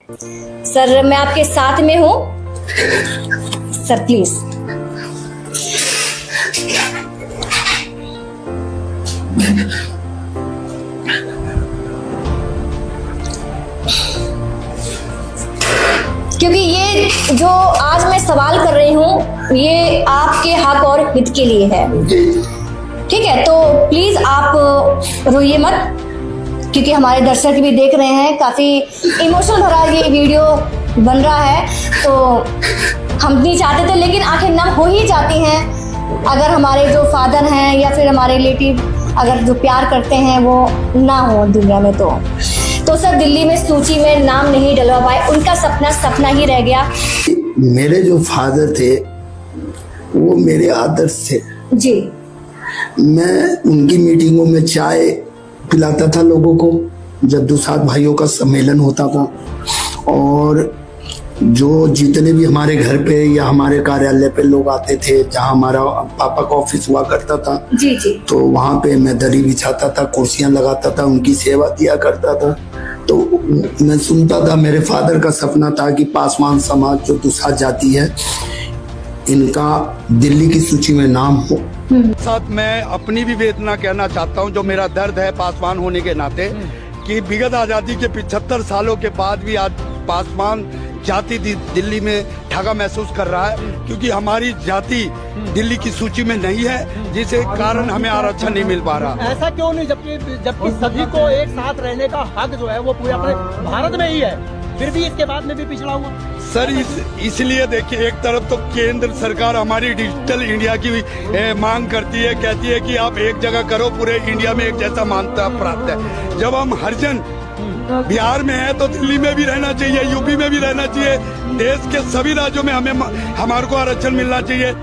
Sir मैं आपके साथ में हूँ सर, प्लीज। क्योंकि ये जो आज मैं सवाल कर रही हूँ ये आपके हक और हित के लिए है, ठीक है? तो प्लीज आप रोइए मत, क्योंकि हमारे दर्शक भी देख रहे हैं, काफी इमोशनल भरा ये वीडियो बन रहा है। तो हम नहीं चाहते थे, लेकिन आंखें नम हो ही जाती हैं अगर हमारे जो फादर हैं या फिर हमारे रिलेटिव अगर जो प्यार करते हैं वो ना हो दुनिया में। तो सर दिल्ली में सूची में नाम नहीं डलवा पाए, उनका सपना सपना ही रह गया। मेरे जो फादर थे वो मेरे आदर्श थे जी। मैं उनकी मीटिंगों में चाय पिलाता था लोगों को जब दुसाध भाइयों का सम्मेलन होता था, और जो जितने भी हमारे घर पे या हमारे कार्यालय पे लोग आते थे, जहाँ हमारा पापा का ऑफिस हुआ करता था, जी जी, तो वहाँ पे मैं दरी बिछाता था, कुर्सियां लगाता था, उनकी सेवा दिया करता था। तो मैं सुनता था, मेरे फादर का सपना था कि पासवान समाज जो दुसाध जाति है इनका दिल्ली की सूची में नाम हो। साथ मैं अपनी भी वेदना कहना चाहता हूं, जो मेरा दर्द है पासवान होने के नाते, कि विगत आजादी के 75 सालों के बाद भी आज पासवान जाति दिल्ली में ठगा महसूस कर रहा है, क्योंकि हमारी जाति दिल्ली की सूची में नहीं है, जिसके कारण हमें आरक्षण नहीं मिल पा रहा। ऐसा क्यों नहीं, जबकि सभी को एक साथ रहने का हक जो है वो पूरे अपने भारत में ही है, फिर भी इसके बाद में भी पिछड़ा हुआ? सर इसलिए देखिए, एक तरफ तो केंद्र सरकार हमारी डिजिटल इंडिया की मांग करती है, कहती है कि आप एक जगह करो, पूरे इंडिया में एक जैसा मान्यता प्राप्त है। जब हम हरिजन बिहार में है तो दिल्ली में भी रहना चाहिए, यूपी में भी रहना चाहिए, देश के सभी राज्यों में हमारे को आरक्षण मिलना चाहिए।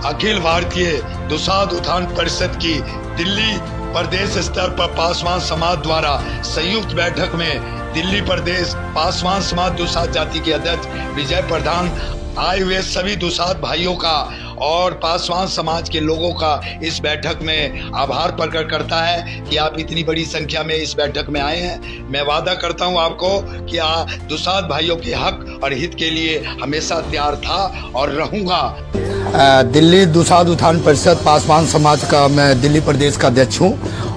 अखिल भारतीय दुसाध उत्थान परिषद की दिल्ली प्रदेश स्तर पर पासवान समाज द्वारा संयुक्त बैठक में दिल्ली प्रदेश पासवान समाज दुसाध जाति के अध्यक्ष विजय प्रधान आए हुए सभी दुसाध भाइयों का और पासवान समाज के लोगों का इस बैठक में आभार प्रकट करता है कि आप इतनी बड़ी संख्या में इस बैठक में आए हैं। मैं वादा करता हूं आपको कि दुसाध भाइयों के हक और हित के लिए हमेशा तैयार था और रहूंगा। दिल्ली दुसाध उत्थान परिषद पासवान समाज का मैं दिल्ली प्रदेश का अध्यक्ष हूँ,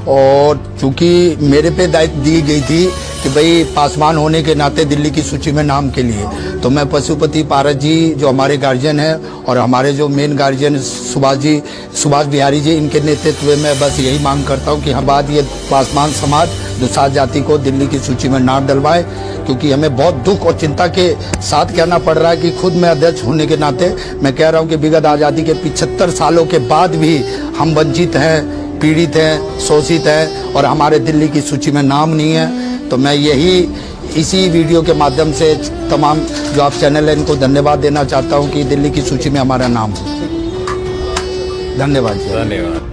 और चूंकि मेरे पे दायित्व दी गई थी कि भाई पासवान होने के नाते दिल्ली की सूची में नाम के लिए, तो मैं पशुपति पारस जी जो हमारे गार्जियन हैं और हमारे जो मेन गार्जियन सुभाष बिहारी जी, इनके नेतृत्व में मैं बस यही मांग करता हूं कि हर बात ये पासवान समाज दुसाध जाति को दिल्ली की सूची में नाम डलवाए, क्योंकि हमें बहुत दुख और चिंता के साथ कहना पड़ रहा है कि खुद मैं अध्यक्ष होने के नाते मैं कह रहा हूँ कि विगत आज़ादी के 75 सालों के बाद भी हम वंचित हैं, पीड़ित हैं, शोषित हैं, और हमारे दिल्ली की सूची में नाम नहीं है। तो मैं इसी वीडियो के माध्यम से तमाम जो आप चैनल है इनको धन्यवाद देना चाहता हूं कि दिल्ली की सूची में हमारा नाम हो। धन्यवाद जी। धन्यवाद।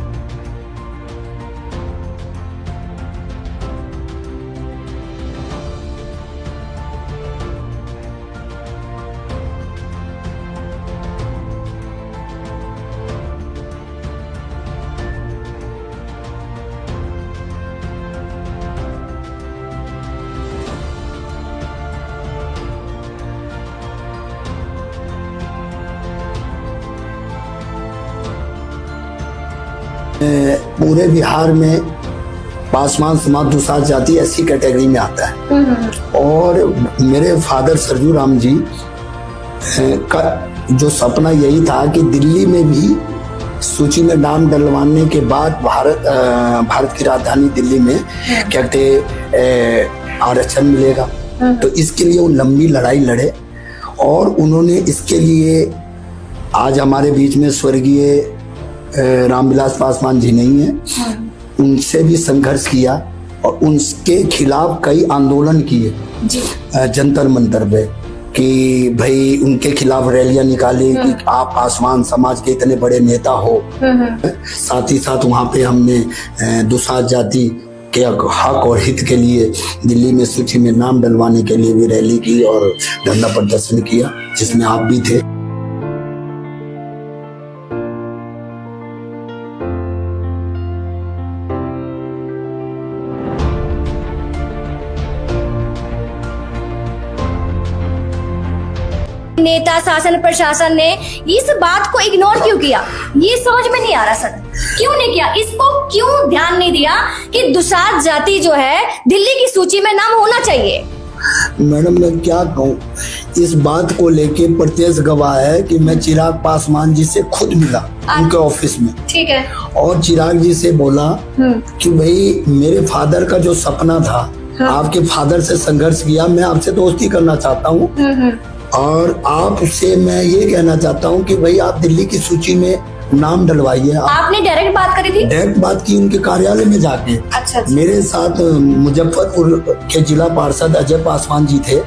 पूरे बिहार में पासवान समाज दुसाध जाति ऐसी कैटेगरी में आता है, और मेरे फादर सरजू राम जी का जो सपना यही था कि दिल्ली में भी सूची में नाम डलवाने के बाद भारत की राजधानी दिल्ली में क्या कहते आरक्षण मिलेगा। तो इसके लिए वो लंबी लड़ाई लड़े, और उन्होंने इसके लिए आज हमारे बीच में स्वर्गीय रामविलास पासवान जी नहीं है, उनसे भी संघर्ष किया और उनके खिलाफ कई आंदोलन किए जंतर मंतर पे, कि भाई उनके खिलाफ रैलियां निकाली कि आप पासवान समाज के इतने बड़े नेता हो। साथ ही साथ वहाँ पे हमने दुसाध जाति के हक और हित के लिए दिल्ली में सूची में नाम डलवाने के लिए भी रैली की और धरना प्रदर्शन किया, जिसमें आप भी थे। नेता शासन प्रशासन ने इस बात को इग्नोर क्यों किया, ये समझ में नहीं आ रहा सर। क्यों नहीं किया, इसको क्यों ध्यान नहीं दिया कि दुसाध जाति जो है दिल्ली की सूची में नाम होना चाहिए। मैडम मैं क्या कहूँ, इस बात को लेके प्रत्यक्ष गवाह है कि मैं चिराग पासवान जी से खुद मिला उनके ऑफिस में। ठीक है। और चिराग जी से बोला कि भाई मेरे फादर का जो सपना था, आपके फादर से संघर्ष किया, मैं आपसे दोस्ती करना चाहता हूँ और आपसे मैं ये कहना चाहता हूँ कि भाई आप दिल्ली की सूची में नाम डलवाइए। आपने डायरेक्ट बात करी थी? डायरेक्ट बात की उनके कार्यालय में जाके। अच्छा। मेरे साथ मुजफ्फरपुर के जिला पार्षद अजय पासवान जी थे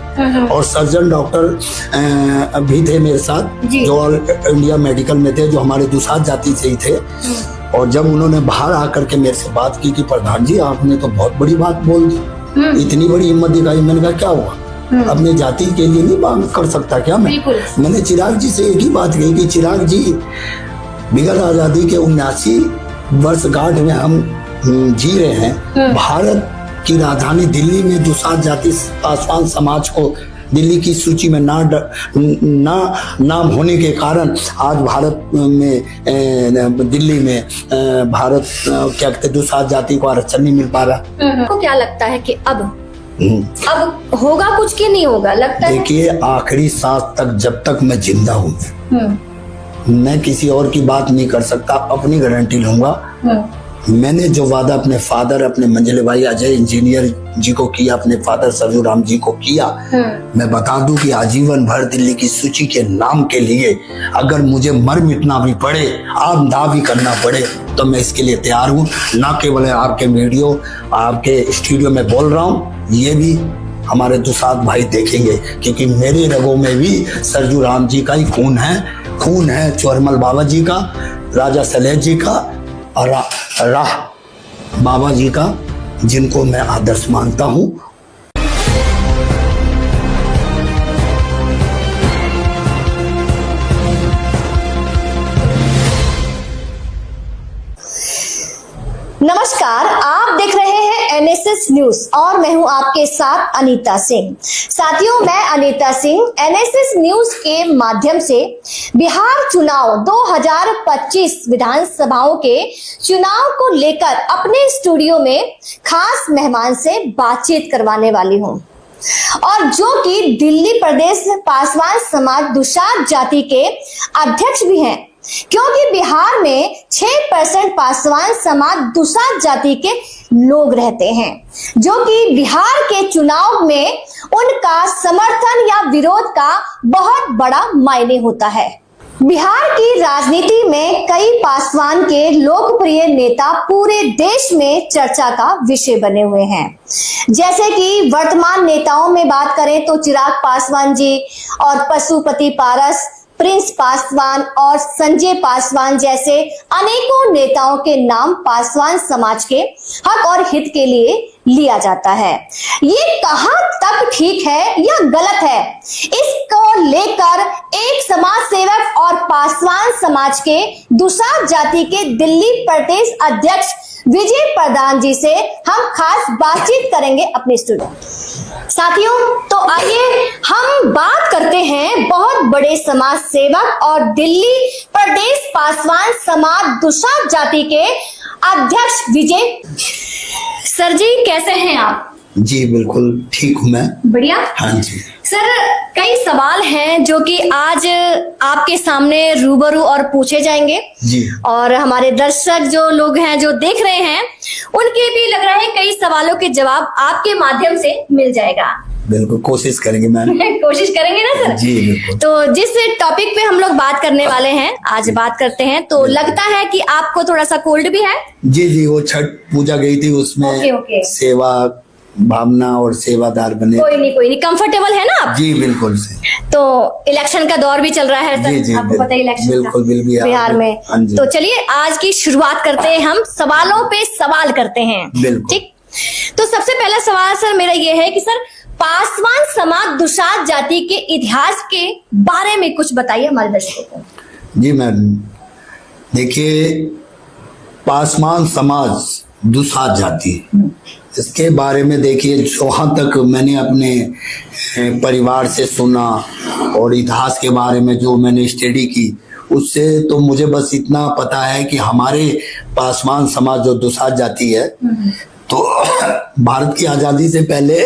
और सर्जन डॉक्टर भी थे मेरे साथ, जो ऑल इंडिया मेडिकल में थे, जो हमारे दुसाध जाति से ही थे। और जब उन्होंने बाहर आकर के मेरे से बात की कि प्रधान जी आपने तो बहुत बड़ी बात बोल दी, इतनी बड़ी हिम्मत दिखाई। मैंने कहा क्या हुआ, अपने जाति के लिए नहीं बात कर सकता क्या मैंने चिराग जी से एक ही बात कही कि चिराग जी बिगड़ आजादी के 79 वर्षगांठ में हम जी रहे हैं। भारत की राजधानी दिल्ली में दुसाध जाति पासवान समाज को दिल्ली की सूची में नाम होने के कारण आज भारत में दिल्ली में भारत क्या कहते दुसाध जाति को आरक्षण नहीं मिल पा रहा। आपको क्या लगता है कि अब होगा कुछ कि नहीं होगा? लगता है देखिए आखिरी सांस तक जब तक मैं जिंदा हूँ मैं किसी और की बात नहीं कर सकता, अपनी गारंटी लूंगा। मैंने जो वादा अपने फादर, अपने मंझले भाई अजय इंजीनियर जी को किया, अपने फादर सरजू राम जी को किया, मैं बता दूं कि आजीवन भर दिल्ली की सूची के नाम के लिए अगर मुझे मर मिटना भी पड़े, आमदा भी करना पड़े, तो मैं इसके लिए तैयार हूँ। ना केवल आपके वीडियो, आपके स्टूडियो में बोल रहा हूँ, ये भी हमारे दुसाध भाई देखेंगे, क्योंकि मेरे रगों में भी सरजू राम जी का ही खून है चोरमल बाबा जी का, राजा सलेह जी का और राह बाबा जी का, जिनको मैं आदर्श मानता हूँ। नमस्कार, आप देख रहे हैं एनएसएस न्यूज और मैं हूं आपके साथ अनीता सिंह। साथियों, मैं अनीता सिंह एनएसएस न्यूज के माध्यम से बिहार चुनाव 2025 विधानसभाओं के चुनाव को लेकर अपने स्टूडियो में खास मेहमान से बातचीत करवाने वाली हूं, और जो कि दिल्ली प्रदेश पासवान समाज दुसाध जाति के अध्यक्ष भी हैं, क्योंकि बिहार में 6% पासवान समाज दुसाध जाति के लोग रहते हैं, जो कि बिहार के चुनाव में उनका समर्थन या विरोध का बहुत बड़ा मायने होता है। बिहार की राजनीति में कई पासवान के लोकप्रिय नेता पूरे देश में चर्चा का विषय बने हुए हैं। जैसे कि वर्तमान नेताओं में बात करें तो चिराग पासवान जी और पशुपति पारस, प्रिंस पासवान और संजय पासवान जैसे अनेकों नेताओं के नाम पासवान समाज के हक और हित के लिए लिया जाता है। ये कहां तक ठीक है या गलत है, इसको लेकर एक समाज सेवक और पासवान समाज के दुसाध जाति के दिल्ली प्रदेश अध्यक्ष विजय प्रधान जी से हम खास बातचीत करेंगे अपने स्टूडियो। साथियों, तो आइए हम बात करते हैं बहुत बड़े समाज सेवक और दिल्ली प्रदेश पासवान समाज दुसाध जाति के अध्यक्ष विजय सर जी, कैसे हैं आप? जी बिल्कुल ठीक हूँ मैं। बढ़िया। हाँ जी सर, कई सवाल हैं जो कि आज आपके सामने रूबरू और पूछे जाएंगे जी, और हमारे दर्शक जो लोग हैं जो देख रहे हैं उनके भी लग रहा है कई सवालों के जवाब आपके माध्यम से मिल जाएगा। बिल्कुल कोशिश करेंगे मैम। कोशिश करेंगे ना सर? जी बिल्कुल। तो जिस टॉपिक पे हम लोग बात करने वाले हैं आज बात करते हैं, तो लगता है कि आपको थोड़ा सा कोल्ड भी है। जी, वो छठ पूजा गई थी उसमें ओके। सेवा भावना और सेवादार बने। कोई नहीं, कंफर्टेबल है ना आप? जी बिल्कुल से। तो इलेक्शन का दौर भी चल रहा है सर, जी, आपको पता है इलेक्शन बिल्कुल बिहार में। तो चलिए आज की शुरुआत करते हैं, हम सवालों पे सवाल करते हैं। ठीक, तो सबसे पहला सवाल सर मेरा ये है कि सर पासवान समाज दुसाध जाति के इतिहास के बारे में कुछ बताइए हमारे दर्शकों को। जी मैम, देखिए पासवान समाज दुसाध जाति, इसके बारे में देखिए जहाँ तक मैंने अपने परिवार से सुना और इतिहास के बारे में जो मैंने स्टडी की, उससे तो मुझे बस इतना पता है कि हमारे पासवान समाज जो दुसाध जाति है, तो भारत की आजादी से पहले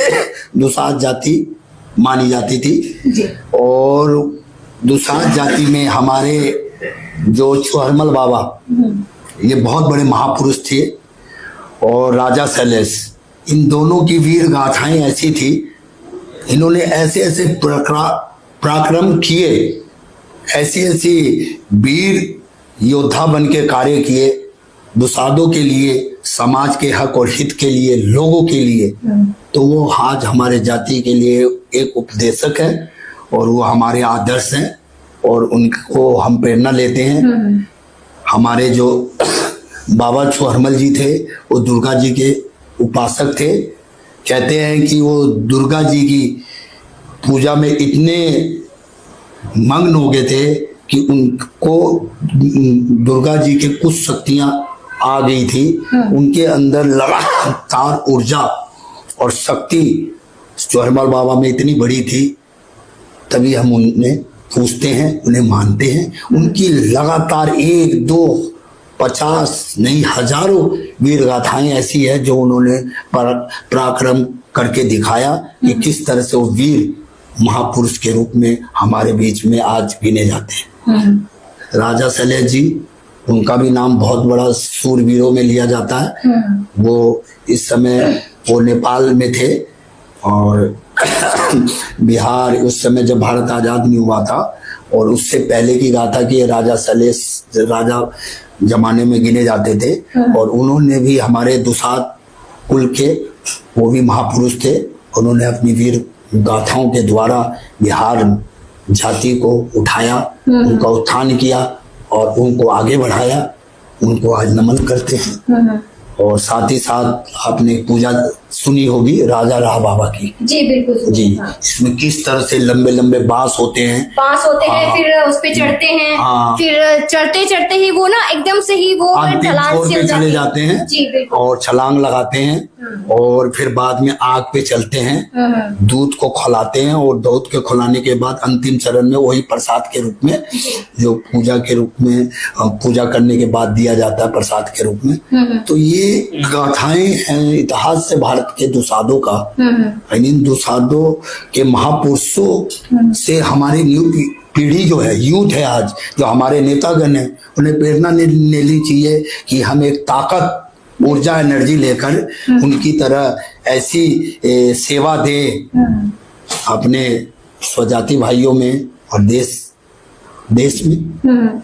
दुसाध जाति मानी जाती थी। और दुसाध जाति में हमारे जो चुहरमल बाबा, ये बहुत बड़े महापुरुष थे, और राजा सैलेश, इन दोनों की वीर गाथाएं ऐसी थी, इन्होंने ऐसे ऐसे पराक्रम किए, ऐसी ऐसी वीर योद्धा बन के कार्य किए दुसाधों के लिए, समाज के हक और हित के लिए, लोगों के लिए। तो वो आज हमारे जाति के लिए एक उपदेशक है और वो हमारे आदर्श हैं और उनको हम प्रेरणा लेते हैं। हमारे जो बाबा चुहरमल जी थे वो दुर्गा जी के उपासक थे। कहते हैं कि वो दुर्गा जी की पूजा में इतने मग्न हो गए थे कि उनको दुर्गा जी के कुछ शक्तियां आ गई थी, उनके अंदर लगातार ऊर्जा और शक्ति चुहरमल बाबा में इतनी बड़ी थी, तभी हम उन्हें पूजते हैं, उन्हें मानते हैं। उनकी लगातार 1, 2, 50 नहीं हजारों वीर गाथाएं ऐसी है जो उन्होंने पराक्रम करके दिखाया कि किस तरह से वो वीर महापुरुष के रूप में हमारे बीच में आज गिने जाते हैं। राजा सैलेश जी, उनका भी नाम बहुत बड़ा सूरवीरों में लिया जाता है। वो इस समय वो नेपाल में थे और बिहार, उस समय जब भारत आजाद नहीं हुआ था, और उससे पहले की गाथा की राजा सैलेश राजा जमाने में गिने जाते थे। और उन्होंने भी हमारे दुसाध कुल के, वो भी महापुरुष थे, उन्होंने अपनी वीर गाथाओं के द्वारा बिहार जाति को उठाया, उनका उत्थान किया और उनको आगे बढ़ाया। उनको आज नमन करते हैं। और साथ ही साथ आपने पूजा सुनी होगी राजा राह बाबा की। जी बिल्कुल जी। इसमें किस तरह से लंबे लंबे बांस होते हैं, फिर उस पे चढ़ते हैं। फिर चढ़ते चढ़ते ही वो ना एकदम से ही वो ढलान से चले जाते हैं। जी बिल्कुल। और छलांग लगाते हैं और फिर बाद में आग पे चलते हैं, दूध को खिलाते हैं और दूध के खिलाने के बाद अंतिम चरण में वही प्रसाद के रूप में, जो पूजा के रूप में पूजा करने के बाद दिया जाता है प्रसाद के रूप में। तो ये गाथाएं हैं इतिहास से भारत के दुसाधों का। इन दुसाधों के महापुरुषों से हमारी न्यू पीढ़ी जो है, यूथ है आज, जो हमारे नेतागण है, उन्हें प्रेरणा लेनी चाहिए कि हम एक ताकत, ऊर्जा, एनर्जी लेकर उनकी तरह ऐसी सेवा दे अपने स्वजाति भाइयों में और देश में।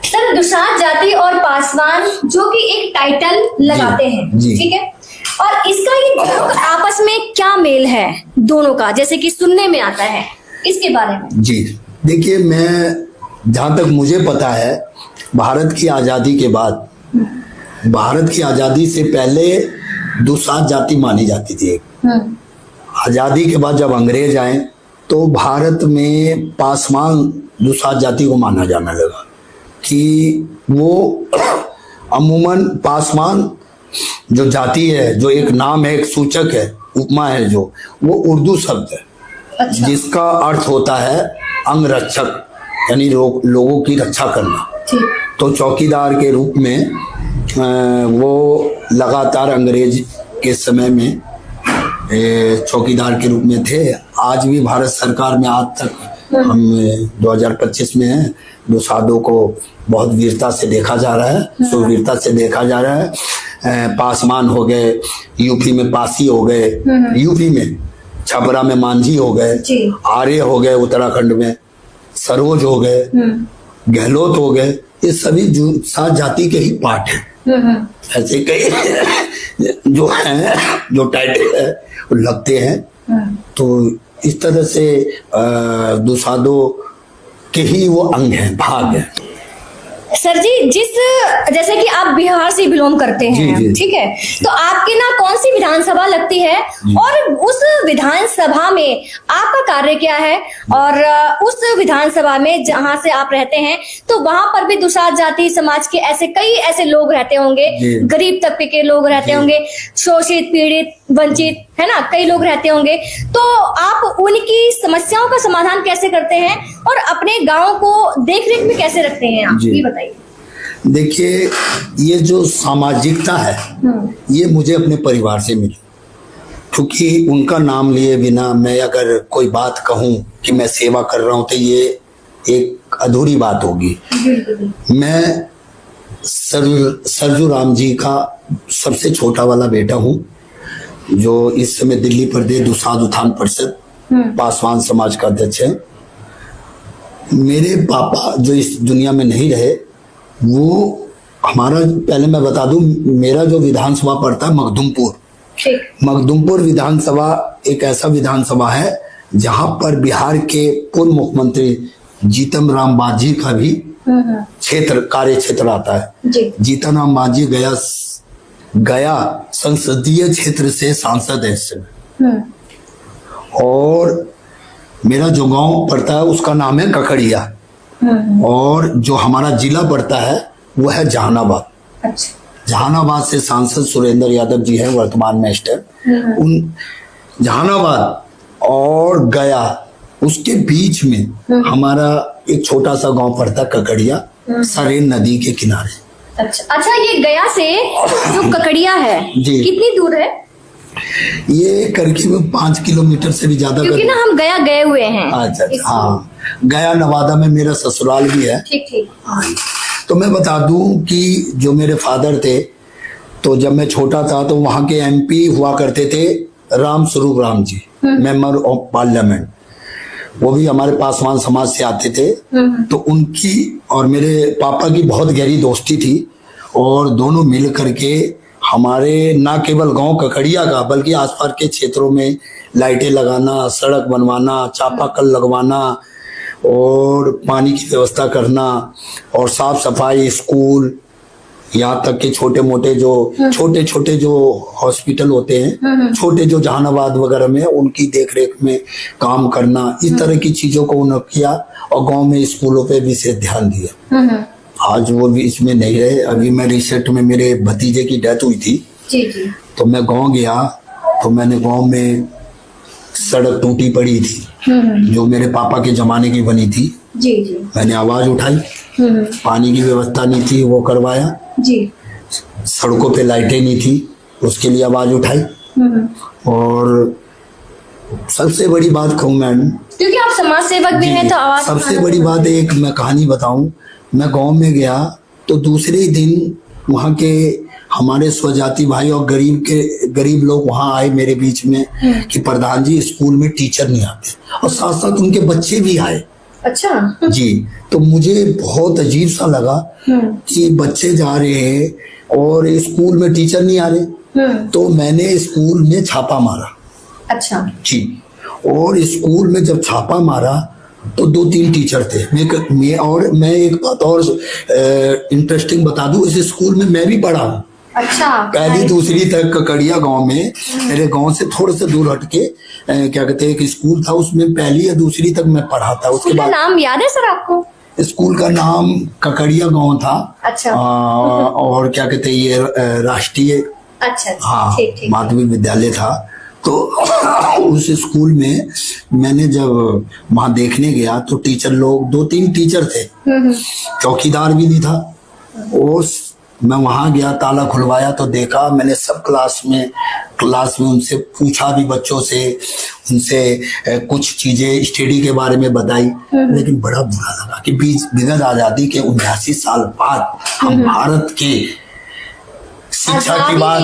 सर, दुसाध जाति और पासवान जो कि एक टाइटल लगाते हैं, ठीक है, और इसका ये आपस में क्या मेल है दोनों का, जैसे कि सुनने में आता है, इसके बारे में? जी देखिए, मैं जहां तक मुझे पता है, भारत की आजादी के बाद, भारत की आजादी से पहले दुसाध जाति मानी जाती थी। आजादी के बाद जब अंग्रेज आए तो भारत में पासवान दुसाध जाति को माना जाने लगा कि वो अमूमन पासवान जो जाति है, जो एक नाम है, एक सूचक है, उपमा है, जो वो उर्दू शब्द है। अच्छा। जिसका अर्थ होता है अंगरक्षक, यानी लोगों की रक्षा करना। तो चौकीदार के रूप में वो लगातार अंग्रेज के समय में चौकीदार के रूप में थे। आज भी भारत सरकार में आज तक हम 2025 में हैं, दुसाधों को बहुत वीरता से देखा जा रहा है, सुवीरता से देखा जा रहा है। पासवान हो गए, यूपी में पासी हो गए, यूपी में छपरा में मांझी हो गए, आर्य हो गए, उत्तराखंड में सरोज हो गए, गहलोत हो गए, ये सभी दुसाध जाति के ही पार्ट हैं। ऐसे कई जो हैं, जो टाइटल है वो लगते हैं। तो इस तरह से दुसाधों के ही वो अंग हैं, भाग है। सर जी, जैसे कि आप बिहार से बिलोंग करते हैं, ठीक है, तो आपकी ना कौन सी विधानसभा लगती है और उस विधानसभा में आपका कार्य क्या है, और उस विधानसभा में जहां से आप रहते हैं तो वहां पर भी दुसाध जाति समाज के ऐसे कई ऐसे लोग रहते होंगे, गरीब तबके के लोग रहते होंगे, शोषित पीड़ित वंचित, है ना, कई लोग रहते होंगे, तो आप उनकी समस्याओं का समाधान कैसे करते हैं और अपने गांव को देख रेख में कैसे रखते हैं आप, जी। ये बताइए। देखिए, ये जो सामाजिकता है ये मुझे अपने परिवार से मिली, क्योंकि उनका नाम लिए बिना मैं अगर कोई बात कहूं कि मैं सेवा कर रहा हूं तो ये एक अधूरी बात होगी। मैं सरजू राम जी का सबसे छोटा वाला बेटा हूं, जो इस समय दिल्ली प्रदेश दुसाध उत्थान परिषद पासवान समाज का अध्यक्ष है। मेरे पापा जो इस दुनिया में नहीं रहे, वो हमारा, पहले मैं बता दूं, मेरा जो विधानसभा पड़ता है मखदुमपुर, मखदुमपुर विधानसभा एक ऐसा विधानसभा है जहां पर बिहार के पूर्व मुख्यमंत्री जीतन राम मांझी का भी कार्य क्षेत्र आता है। जीतन राम मांझी गया संसदीय क्षेत्र से सांसद है इस समय। और मेरा जो गांव पड़ता है उसका नाम है ककड़िया, और जो हमारा जिला पड़ता है वो है जहानाबाद। जहानाबाद से सांसद सुरेंद्र यादव जी हैं वर्तमान मिनिस्टर। उन जहानाबाद और गया उसके बीच में हमारा एक छोटा सा गांव पड़ता है ककड़िया, सरेन नदी के किनारे। अच्छा, ये गया से जो ककड़िया है कितनी दूर है? ये करीब 5 किलोमीटर से भी ज्यादा, क्योंकि ना हम गया गए हुए हैं। अच्छा, हाँ, गया नवादा में मेरा ससुराल भी है। ठीक। तो मैं बता दूं कि जो मेरे फादर थे, तो जब मैं छोटा था तो वहां के MP हुआ करते थे Ram Swaroop Ram ji, member of parliament. वो भी हमारे पासवान समाज से आते थे। तो उनकी और मेरे पापा की बहुत गहरी दोस्ती थी, और दोनों मिल करके हमारे ना केवल गांव ककड़िया का बल्कि आसपास के क्षेत्रों में लाइटें लगाना, सड़क बनवाना, चापाकल लगवाना और पानी की व्यवस्था करना, और साफ सफाई, स्कूल, यहाँ तक के छोटे छोटे जो हॉस्पिटल होते हैं, छोटे जो जहानाबाद वगैरह में, उनकी देखरेख में काम करना, इस तरह की चीजों को उन्होंने किया। और गांव में स्कूलों पे विशेष ध्यान दिया। आज वो भी इसमें नहीं रहे। अभी मैं रिसेंट में मेरे भतीजे की डेथ हुई थी, तो मैं गांव गया, तो मैंने गांव में सड़क टूटी पड़ी थी जो मेरे पापा के जमाने की बनी थी। मैंने आवाज उठाई, पानी की व्यवस्था नहीं थी, वो करवाया। सड़कों पे लाइटें नहीं थी, उसके लिए आवाज उठाई। और सबसे बड़ी बात कहूँ मैडम, क्योंकि आप समाज सेवक भी हैं, तो आवाज सबसे बड़ी बात, एक मैं कहानी बताऊं। मैं गांव में गया तो दूसरे ही दिन वहां के हमारे स्वजाति भाई और गरीब लोग वहां आए मेरे बीच में कि प्रधान जी, स्कूल में टीचर नहीं आते, और साथ साथ उनके बच्चे भी आए। अच्छा जी, तो मुझे बहुत अजीब सा लगा कि बच्चे जा रहे हैं और स्कूल में टीचर नहीं आ रहे। तो मैंने स्कूल में छापा मारा। अच्छा जी, और स्कूल में जब छापा मारा तो 2-3 टीचर थे। मैं एक बात और इंटरेस्टिंग बता दूं, इस स्कूल में मैं भी पढ़ा हूँ। अच्छा, पहली दूसरी तक ककड़िया गांव में, मेरे गांव से थोड़े से दूर हटके क्या कहते हैं, एक स्कूल था, उसमें पहली या दूसरी तक मैं पढ़ा था। उसके बाद नाम याद है सर आपको? स्कूल का नाम ककड़िया गांव था। अच्छा। और क्या कहते हैं, ये राष्ट्रीय, अच्छा, हाँ, ठीक। माध्यमिक विद्यालय था। तो उस स्कूल में मैंने जब वहां देखने गया तो टीचर लोग 2-3 टीचर थे, चौकीदार भी नहीं था। और मैं वहां गया, ताला खुलवाया तो देखा, मैंने सब क्लास में उनसे पूछा भी, बच्चों से, उनसे कुछ चीजें स्टडी के बारे में बताई। लेकिन बड़ा बुरा लगा कि बिगड़ आजादी के 79 साल बाद हम भारत के शिक्षा की बात,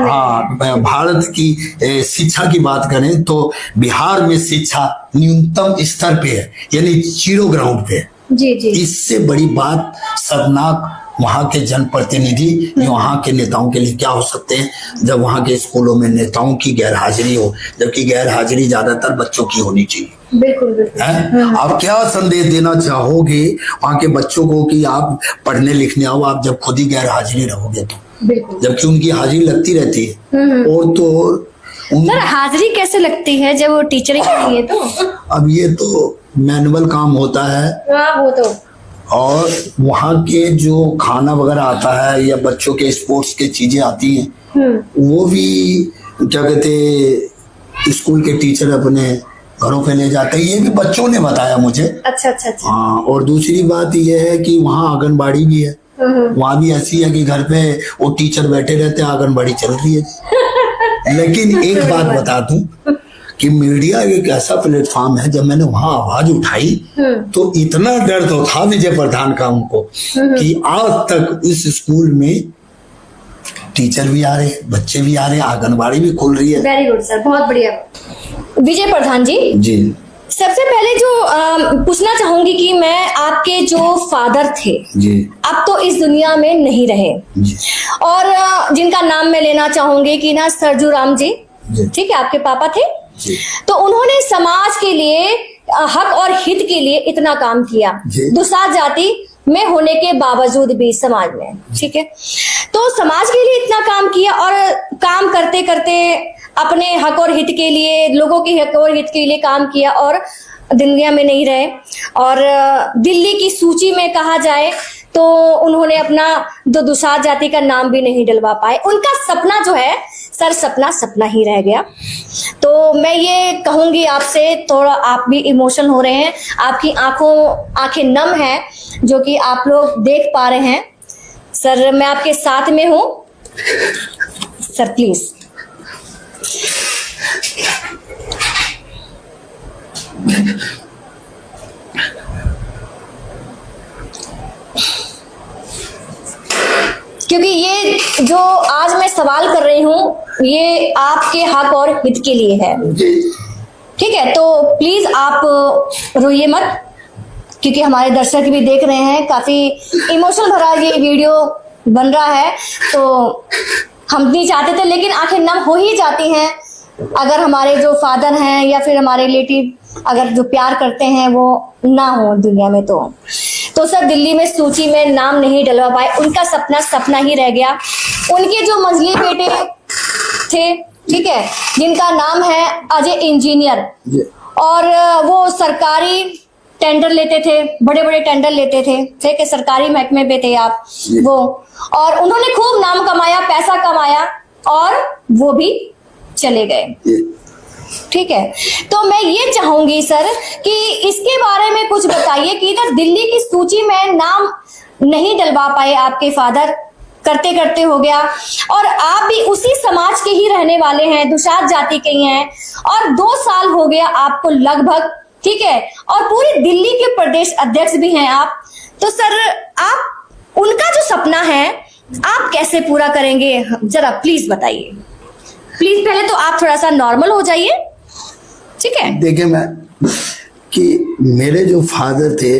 हाँ, भारत की शिक्षा की बात करें तो बिहार में शिक्षा न्यूनतम स्तर पे है, यानी 0 ग्राउंड पे है। जी। इससे बड़ी बात शर्मनाक वहाँ के जनप्रतिनिधि, वहाँ के नेताओं के लिए क्या हो सकते हैं, जब वहाँ के स्कूलों में नेताओं की गैरहाजिरी हो, जबकि गैरहाजिरी ज्यादातर बच्चों की होनी चाहिए। बिल्कुल। आप क्या संदेश देना चाहोगे वहाँ के बच्चों को कि आप पढ़ने लिखने आओ, आप जब खुद ही गैरहाजिरी रहोगे तो, जबकि उनकी हाजिरी लगती रहती है। और तो सर, हाजिरी कैसे लगती है जब वो टीचर ही नहीं है? तो अब ये तो मैनुअल काम होता है। वो तो, और वहाँ के जो खाना वगैरह आता है या बच्चों के स्पोर्ट्स के चीजें आती हैं, वो भी क्या कहते स्कूल के टीचर अपने घरों पे ले जाते हैं, ये भी बच्चों ने बताया मुझे। अच्छा अच्छा अच्छा। हाँ, और दूसरी बात ये है कि वहाँ आंगनबाड़ी भी है, वहाँ भी ऐसी है कि घर पे वो टीचर बैठे रहते हैं, आंगनबाड़ी चल रही है। लेकिन एक बात बता दूं कि मीडिया एक ऐसा प्लेटफॉर्म है, जब मैंने वहां आवाज उठाई तो इतना डर तो था विजय प्रधान का उनको कि आज तक इस स्कूल में टीचर भी आ रहे, बच्चे भी आ रहे, आंगनबाड़ी भी खुल रही है। वेरी गुड सर, बहुत बढ़िया। विजय प्रधान जी, जी सबसे पहले जो पूछना चाहूंगी कि मैं आपके जो फादर थे जी अब तो इस दुनिया में नहीं रहे, जी और जिनका नाम मैं लेना चाहूंगी कि ना सरजू राम जी, जी। ठीक है, आपके पापा थे। जी तो उन्होंने समाज के लिए हक और हित के लिए इतना काम किया, जी। दुसाध जाति में होने के बावजूद भी समाज में, ठीक है, तो समाज के लिए इतना काम किया और काम करते करते अपने हक और हित के लिए, लोगों के हक और हित के लिए काम किया और दुनिया में नहीं रहे। और दिल्ली की सूची में कहा जाए तो उन्होंने अपना दुसाध जाति का नाम भी नहीं डलवा पाए। उनका सपना जो है सर, सपना ही रह गया। तो मैं ये कहूंगी आपसे, थोड़ा आप भी इमोशनल हो रहे हैं, आपकी आंखें नम हैं, जो कि आप लोग देख पा रहे हैं। सर मैं आपके साथ में हूं सर, प्लीज। क्योंकि ये जो आज मैं सवाल कर रही हूं ये आपके हक और हित के लिए है, ठीक है, तो प्लीज आप रोइए मत, क्योंकि हमारे दर्शक भी देख रहे हैं, काफी इमोशनल भरा ये वीडियो बन रहा है। तो हम नहीं चाहते थे, लेकिन आंखें नम हो ही जाती हैं अगर हमारे जो फादर हैं या फिर हमारे रिलेटिव अगर जो प्यार करते हैं वो ना हो दुनिया में। तो सर दिल्ली में सूची में नाम नहीं डलवा पाए, उनका सपना ही रह गया। उनके जो मंझली बेटे थे, ठीक है, जिनका नाम है अजय इंजीनियर, और वो सरकारी टेंडर लेते थे, बड़े बड़े टेंडर लेते थे, ठीक है, सरकारी महकमे पे थे आप वो, और उन्होंने खूब नाम कमाया, पैसा कमाया और वो भी चले गए, ठीक है। तो मैं ये चाहूंगी सर कि इसके बारे में कुछ बताइए कि इधर दिल्ली की सूची में नाम नहीं डलवा पाए आपके फादर, करते करते हो गया, और आप भी उसी समाज के ही रहने वाले हैं, दुसाध जाति के ही हैं, और 2 साल हो गया आपको लगभग, ठीक है, और पूरी दिल्ली के प्रदेश अध्यक्ष भी हैं आप। तो सर आप उनका जो सपना है आप कैसे पूरा करेंगे, जरा प्लीज बताइए। प्लीज पहले तो आप थोड़ा सा नॉर्मल हो जाइए, ठीक है। देखिए मैं कि मेरे जो फादर थे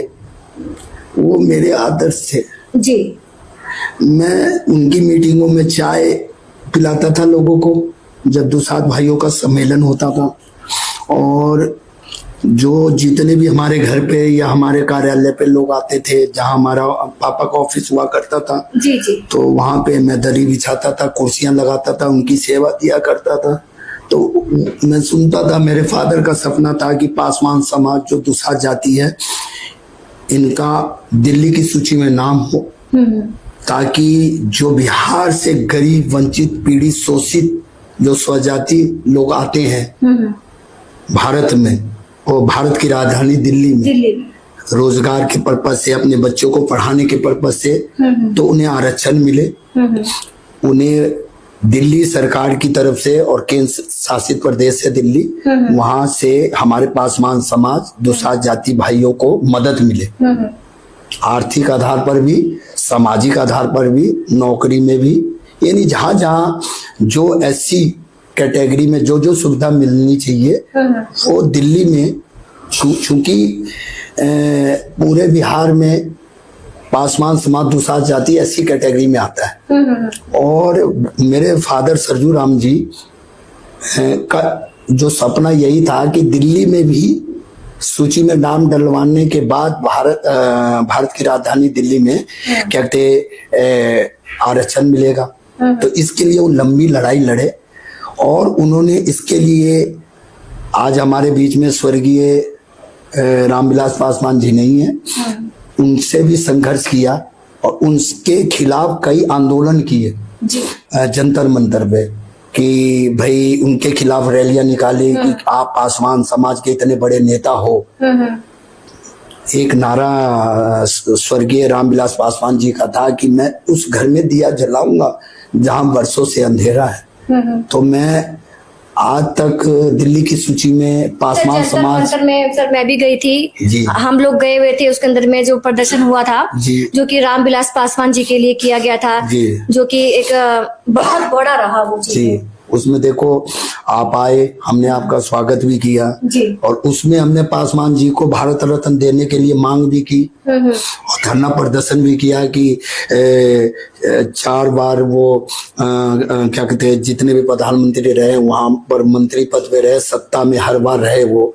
वो मेरे आदर्श थे जी। मैं उनकी मीटिंगों में चाय पिलाता था लोगों को, जब दुसाध भाइयों का सम्मेलन होता था, और जो जितने भी हमारे घर पे या हमारे कार्यालय पे लोग आते थे, जहाँ हमारा पापा का ऑफिस हुआ करता था, जी जी, तो वहां पे मैं दरी बिछाता था, कुर्सियां लगाता था, उनकी सेवा दिया करता था। तो मैं सुनता था, मेरे फादर का सपना था कि पासवान समाज जो दुसाध जाति है इनका दिल्ली की सूची में नाम हो, ताकि जो बिहार से गरीब, वंचित, पीड़ित, शोषित जो स्वजाति लोग आते हैं भारत में, और भारत की राजधानी दिल्ली में रोजगार के पर्पज से, अपने बच्चों को पढ़ाने के पर्पज से, तो उन्हें आरक्षण मिले। उन्हें दिल्ली सरकार की तरफ से और केंद्र शासित प्रदेश से दिल्ली, वहां से हमारे पासवान समाज दुसाध जाति भाइयों को मदद मिले, आर्थिक आधार पर भी, सामाजिक आधार पर भी, नौकरी में भी, यानी जहां जहां जो एससी कैटेगरी में जो जो सुविधा मिलनी चाहिए वो दिल्ली में, चूंकि पूरे बिहार में पासवान समाज दुसाध जाति एससी कैटेगरी में आता है, और मेरे फादर सरजू राम जी का जो सपना यही था कि दिल्ली में भी सूची में नाम डलवाने के बाद भारत की राजधानी दिल्ली में क्या कहते आरक्षण मिलेगा। तो इसके लिए वो लंबी लड़ाई लड़े, और उन्होंने इसके लिए, आज हमारे बीच में स्वर्गीय रामविलास पासवान जी नहीं है, उनसे भी संघर्ष किया और उनके खिलाफ कई आंदोलन किए जंतर मंतर पे, कि भाई उनके खिलाफ रैलियां निकाली कि आप पासवान समाज के इतने बड़े नेता हो। एक नारा स्वर्गीय रामविलास पासवान जी का था कि मैं उस घर में दिया जलाऊंगा जहां वर्षों से अंधेरा है। तो मैं आज तक दिल्ली की सूची में पासवान जंतर समाज मंतर में सर मैं भी गई थी जी। हम लोग गए हुए थे, उसके अंदर में जो प्रदर्शन हुआ था जी। जो कि रामविलास पासवान जी के लिए किया गया था जी। जो कि एक बहुत बड़ा रहा वो चीज़। जी, उसमें देखो आप आए, हमने आपका स्वागत भी किया जी। और उसमें हमने पासवान जी को भारत रत्न देने के लिए मांग भी की और धरना प्रदर्शन भी किया कि 4 बार वो क्या कहते हैं जितने भी प्रधानमंत्री रहे वहां पर मंत्री पद पे रहे, सत्ता में हर बार रहे वो,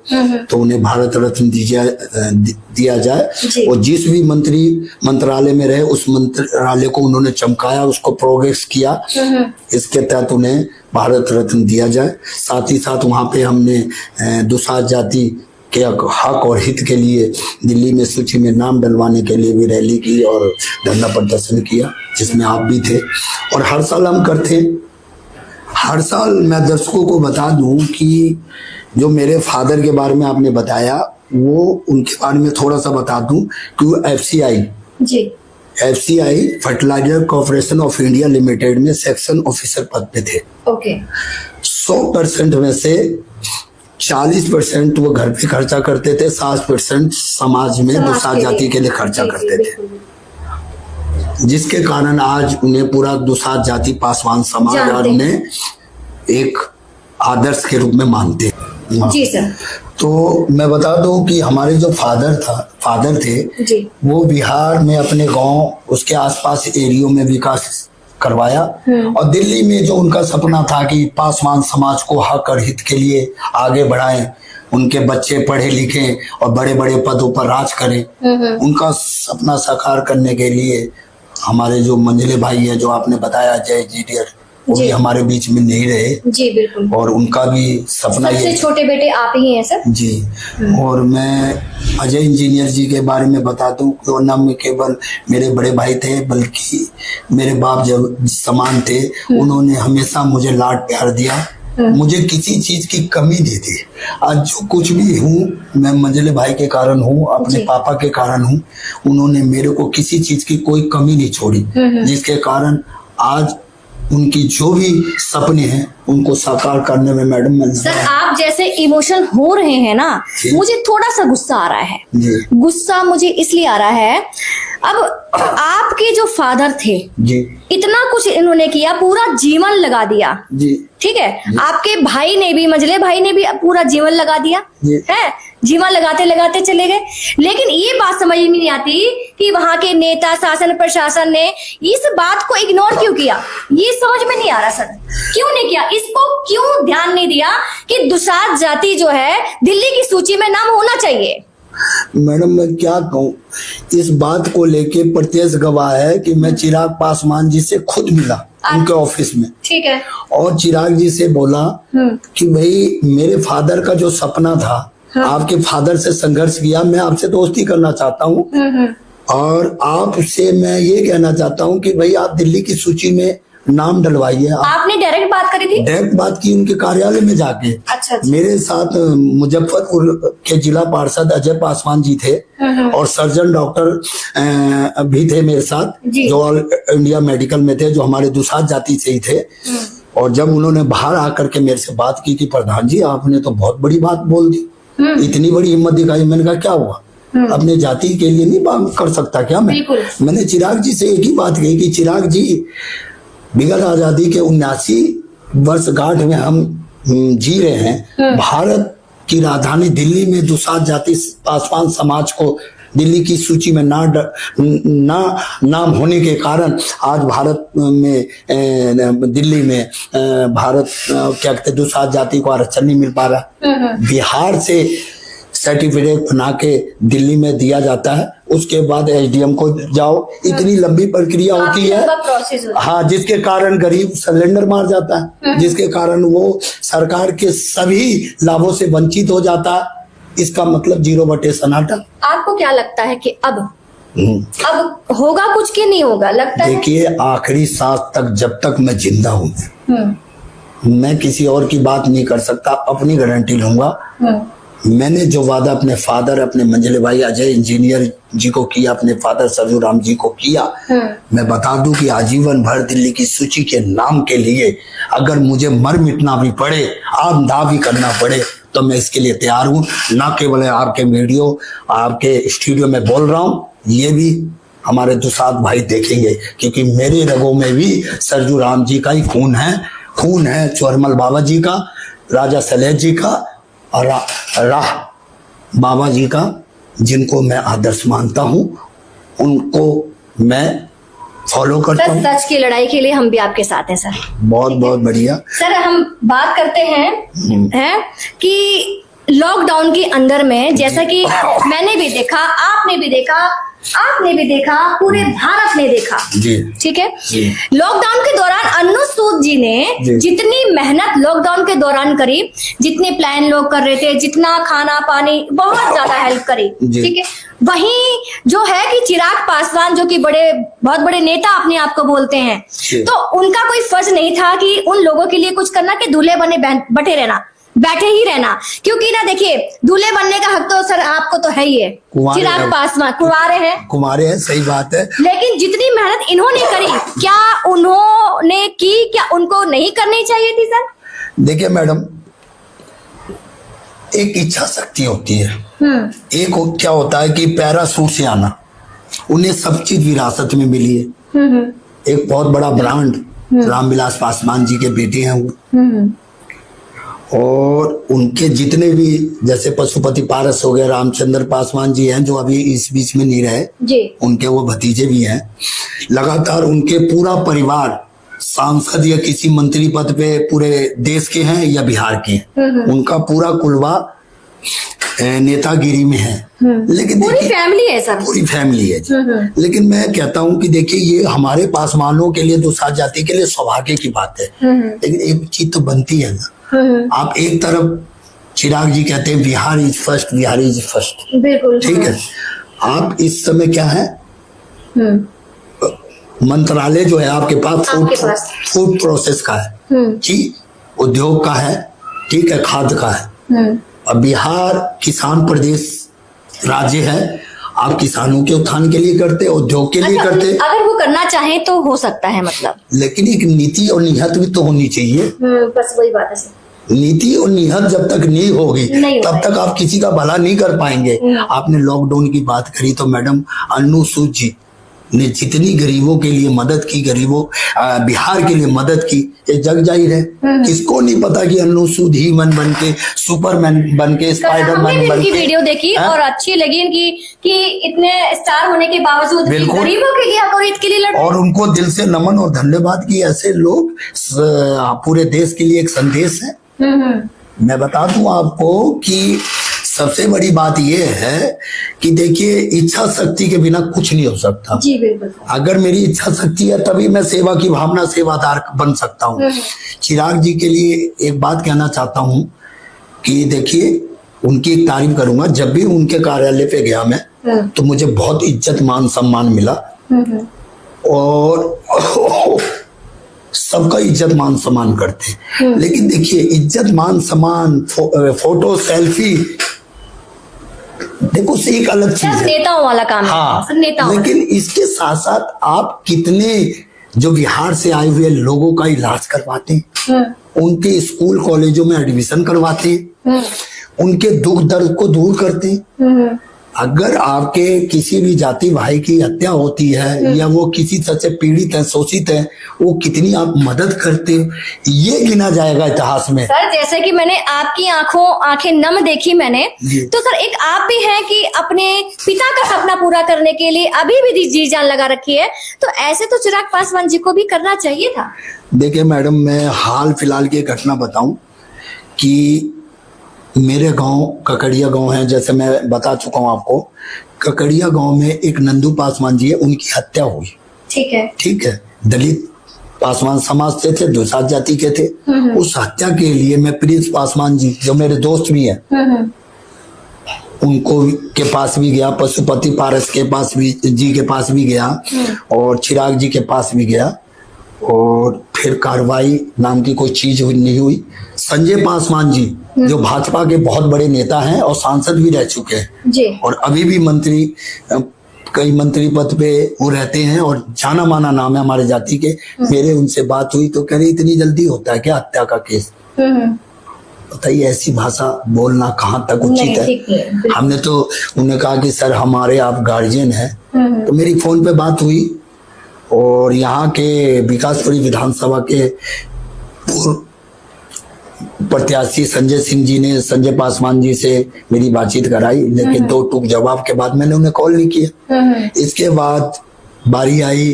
तो उन्हें भारत रत्न दिया जाए। और जिस भी मंत्रालय में रहे उस मंत्रालय को उन्होंने चमकाया, उसको प्रोग्रेस किया, इसके तहत उन्हें भारत रत्न दिया जाए। साथ ही साथ वहां पे हमने दुसाध जाति के हक और हित के लिए दिल्ली में सूची में नाम डलवाने के लिए भी रैली की और धरना प्रदर्शन किया, जिसमें आप भी थे। और हर साल हम करते हैं। हर साल मैं दर्शकों को बता दूं कि जो मेरे फादर के बारे में आपने बताया, वो उनके बारे में थोड़ा सा बता दूं कि वो FCI fertilizer corporation of India limited में सेक्शन ऑफिसर पद पे थे। ओके। 100% में से 40% वो घर पे खर्चा करते थे, 60% समाज में दुसाध जाति के लिए खर्चा करते थे, जिसके कारण आज उन्हें पूरा दुसाध जाति पासवान समाज और उन्हें एक आदर्श के रूप में मानते हैं। जी सर। तो मैं बता दूं कि हमारे जो फादर थे जी। वो बिहार में अपने गांव उसके आसपास एरियो में विकास करवाया और दिल्ली में जो उनका सपना था कि पासवान समाज को हक और हित के लिए आगे बढ़ाएं, उनके बच्चे पढ़े लिखे और बड़े बड़े पदों पर राज करें, उनका सपना साकार करने के लिए हमारे जो मंझले भाई है जो आपने बताया जय जीडियर, वो भी हमारे बीच में नहीं रहे। जी बिल्कुल। और उनका भी सपना सबसे छोटे बेटे आप ही हैं सर। जी। और मैं अजय इंजीनियर जी के बारे में बता दूं कि वो न केवल मेरे बड़े भाई थे बल्कि मेरे बाप जब समान थे। उन्होंने हमेशा मुझे लाड प्यार दिया, मुझे किसी चीज की कमी नहीं थी। आज जो कुछ भी हूँ मैं मंझले भाई के कारण हूँ, अपने पापा के कारण हूँ। उन्होंने मेरे को किसी चीज की कोई कमी नहीं छोड़ी, जिसके कारण आज उनकी जो भी सपने हैं उनको साकार करने में मैडम सर आप जैसे इमोशनल हो रहे हैं ना, मुझे थोड़ा सा गुस्सा आ रहा है। गुस्सा मुझे इसलिए आ रहा है, अब आपके जो फादर थे जी, इतना कुछ इन्होंने किया, पूरा जीवन लगा दिया जी, ठीक है। आपके भाई ने भी, मंझले भाई ने भी पूरा जीवन लगा दिया है, जीवन लगाते लगाते चले गए। लेकिन ये बात समझ में नहीं आती कि वहां के नेता, शासन प्रशासन ने इस बात को इग्नोर क्यों किया, ये समझ में नहीं आ रहा सर। क्यों नहीं किया, इसको क्यों ध्यान नहीं दिया कि दुसाध जाति जो है दिल्ली की सूची में नाम होना चाहिए। मैडम मैं क्या कहूँ, इस बात को लेके प्रत्यक्ष गवाह है कि मैं चिराग पासवान जी से खुद मिला उनके ऑफिस में, ठीक है। और चिराग जी से बोला कि भाई मेरे फादर का जो सपना था, आपके फादर से संघर्ष किया, मैं आपसे दोस्ती करना चाहता हूँ और आपसे मैं ये कहना चाहता हूँ कि भाई आप दिल्ली की सूची में नाम डलवाइए। आपने डायरेक्ट बात करी थी? डायरेक्ट बात की उनके कार्यालय में जाके। अच्छा। मेरे साथ मुजफ्फरपुर के जिला पार्षद अजय पासवान जी थे और सर्जन डॉक्टर भी थे मेरे साथ, जो ऑल इंडिया मेडिकल में थे, जो हमारे दुसाध जाति से ही थे। और जब उन्होंने बाहर आकर के मेरे से बात की कि प्रधान जी आपने तो बहुत बड़ी बात बोल दी, इतनी बड़ी हिम्मत दिखाई। मैंने कहा क्या हुआ, अपने जाति के लिए नहीं बात कर सकता क्या मैंने चिराग जी से एक ही बात कही कि चिराग जी विगत आजादी के 79 वर्षगांठ में हम जी रहे हैं। भारत की राजधानी दिल्ली में दुसाध जाति पासवान समाज को दिल्ली की सूची में नाम होने के कारण आज भारत में दिल्ली में भारत क्या कहते दुसाध जाति को आरक्षण नहीं मिल पा रहा। बिहार से सर्टिफिकेट बना के दिल्ली में दिया जाता है, उसके बाद एसडीएम को जाओ, इतनी लंबी प्रक्रिया होती है। हाँ, जिसके कारण गरीब सिलेंडर मार जाता है, जिसके कारण वो सरकार के सभी लाभों से वंचित हो जाता है। इसका मतलब 0 सन्नाटा। आपको क्या लगता है कि अब होगा कुछ कि नहीं होगा? लगता है देखिए आखिरी सांस तक जब तक मैं जिंदा हूँ मैं किसी और की बात नहीं कर सकता, अपनी गारंटी लूंगा। मैंने जो वादा अपने फादर, अपने मंझले भाई अजय इंजीनियर जी को किया, अपने फादर सरजू राम जी को किया, मैं बता दूं कि आजीवन भर दिल्ली की सूची के नाम के लिए अगर मुझे मर मिटना भी पड़े, आमदा भी करना पड़े, तो मैं इसके लिए तैयार हूं। ना केवल आपके वीडियो, आपके स्टूडियो में बोल रहा हूं, ये भी हमारे दुसाद भाई देखेंगे, क्योंकि मेरे रगों में भी सरजू राम जी का ही खून है चोरमल बाबा जी का, राजा सलेह जी का और राह बाबा जी का, जिनको मैं आदर्श मानता हूं, उनको मैं फॉलो करता सर हूं। सच की लड़ाई के लिए हम भी आपके साथ हैं सर। बहुत बहुत बढ़िया। सर हम बात करते हैं कि लॉकडाउन के अंदर में, जैसा कि मैंने भी देखा, आपने भी देखा, पूरे भारत ने देखा, जी ठीक है। जी। लॉकडाउन के दौरान अन्नू सूद जी ने जितनी मेहनत लॉकडाउन के दौरान करी, जितने प्लान लोग कर रहे थे, जितना खाना पानी, बहुत ज्यादा हेल्प करी, ठीक है। वहीं जो है कि चिराग पासवान, जो कि बहुत बड़े नेता अपने आप को बोलते हैं, तो उनका कोई फर्ज नहीं था कि उन लोगों के लिए कुछ करना, कि दूल्हे बने बैठे ही रहना, क्योंकि ना देखिए, दूल्हे बनने का हक तो सर आपको तो है ही है। चिराग पासवान कुंवारे हैं, सही बात है। लेकिन जितनी मेहनत इन्होंने करी, क्या उन्होंने की, क्या उनको नहीं करनी चाहिए थी सर? देखिए मैडम, एक इच्छा शक्ति होती है, एक क्या होता है कि पैरासूट से आना, उन्हें सब चीज विरासत में मिली है। एक बहुत बड़ा ब्रांड रामविलास पासवान जी के बेटे हैं वो, और उनके जितने भी, जैसे पशुपति पारस हो गए, रामचंद्र पासवान जी हैं जो अभी इस बीच में नहीं रहे जी, उनके वो भतीजे भी हैं। लगातार उनके पूरा परिवार सांसद या किसी मंत्री पद पे पूरे देश के हैं या बिहार के हैं, उनका पूरा कुलवा नेतागिरी में है। लेकिन पूरी फैमिली है सर, पूरी फैमिली है जी। लेकिन मैं कहता हूं कि देखिए, ये हमारे पासवानों के लिए, दुसाध जाति के लिए सौभाग्य की बात है। लेकिन एक चीज तो बनती है ना, आप एक तरफ चिराग जी कहते हैं बिहार इज फर्स्ट, बिल्कुल ठीक है। आप इस समय क्या है, मंत्रालय जो है आपके पास फूड प्रोसेस का है जी, उद्योग का है, ठीक है, खाद्य का है। अब बिहार किसान प्रदेश राज्य है, आप किसानों के उत्थान के लिए करते, उद्योग के लिए करते, अगर वो करना चाहे तो हो सकता है, मतलब। लेकिन एक नीति और नियत भी तो होनी चाहिए। बस वही बात है सर, नीति और नियत जब तक नहीं होगी तब तक आप किसी का भला नहीं कर पाएंगे। आपने लॉकडाउन की बात करी, तो मैडम अन्नू सूद जी ने जितनी गरीबों के लिए मदद की, बिहार के लिए मदद की, ये जग जाहिर है। किसको नहीं पता कि अन्नू सूद ही मन बन के, सुपरमैन बन के, स्पाइडरमैन बन के वीडियो देखी और अच्छी लगी इनकी, कि इतने स्टार होने के बावजूद गरीबों के लिए, हक और हित के लिए लड़, और उनको दिल से नमन और धन्यवाद कि ऐसे लोग पूरे देश के लिए एक संदेश है। मैं बता दूं आपको कि सबसे बड़ी बात यह है कि देखिए, इच्छा शक्ति के बिना कुछ नहीं हो सकता जी, बिल्कुल। अगर मेरी इच्छा शक्ति है तभी मैं सेवा की भावना, सेवादार बन सकता हूँ। चिराग जी के लिए एक बात कहना चाहता हूँ कि देखिए, उनकी एक तारीफ करूंगा। जब भी उनके कार्यालय पे गया मैं, तो मुझे बहुत इज्जत मान सम्मान मिला, और सबका इज्जत मान सम्मान करते। लेकिन देखिए, इज्जत मान सम्मान, फोटो सेल्फी, देखो से एक अलग चीज है, नेताओं वाला काम है। हाँ, नेताओं। लेकिन इसके साथ साथ आप कितने जो बिहार से आए हुए लोगों का इलाज करवाते हैं, उनके स्कूल कॉलेजों में एडमिशन करवाते हैं, उनके दुख दर्द को दूर करते हैं। अगर आपके किसी भी जाति भाई की हत्या होती है या वो किसी तरह से पीड़ित है, शोषित है, वो कितनी आप मदद करते हो, ये गिना जाएगा इतिहास में। सर जैसे कि मैंने आपकी आंखें नम देखी मैंने, तो सर एक आप भी हैं कि अपने पिता का सपना पूरा करने के लिए अभी भी जी जान लगा रखी है, तो ऐसे तो चिराग पासवान जी को भी करना चाहिए था। देखिए मैडम, मैं हाल फिलहाल की घटना बताऊं कि मेरे गांव ककड़िया गांव है, जैसे मैं बता चुका हूं आपको, ककड़िया गांव में एक नंदू पासवान जी है, उनकी हत्या हुई। ठीक है, दलित पासवान समाज से थे, दुसाध जाति के थे। उस हत्या के लिए मैं प्रिंस पासवान जी, जो मेरे दोस्त भी हैं, उनको के पास भी गया, पशुपति पारस के पास भी जी के पास भी गया, और चिराग जी के पास भी गया, और फिर कार्रवाई नाम की कोई चीज नहीं हुई। संजय पासवान जी जो भाजपा के बहुत बड़े नेता हैं और सांसद भी रह चुके हैं जी। और अभी भी मंत्री, कई मंत्री पद पे वो रहते हैं और जाना माना नाम है हमारे जाति के। मेरे उनसे बात हुई तो कह रहे इतनी जल्दी होता है क्या हत्या का केस? बताइए, ऐसी भाषा बोलना कहाँ तक उचित है? हमने तो उन्हें कहा कि सर हमारे आप गार्जियन हैं। तो मेरी फोन पे बात हुई और यहाँ के विकासपुरी विधानसभा के पूर्व प्रत्याशी संजय सिंह जी ने संजय पासवान जी से मेरी बातचीत कराई, लेकिन 2 टूक जवाब के बाद मैंने उन्हें कॉल नहीं किया। इसके बाद बारी आई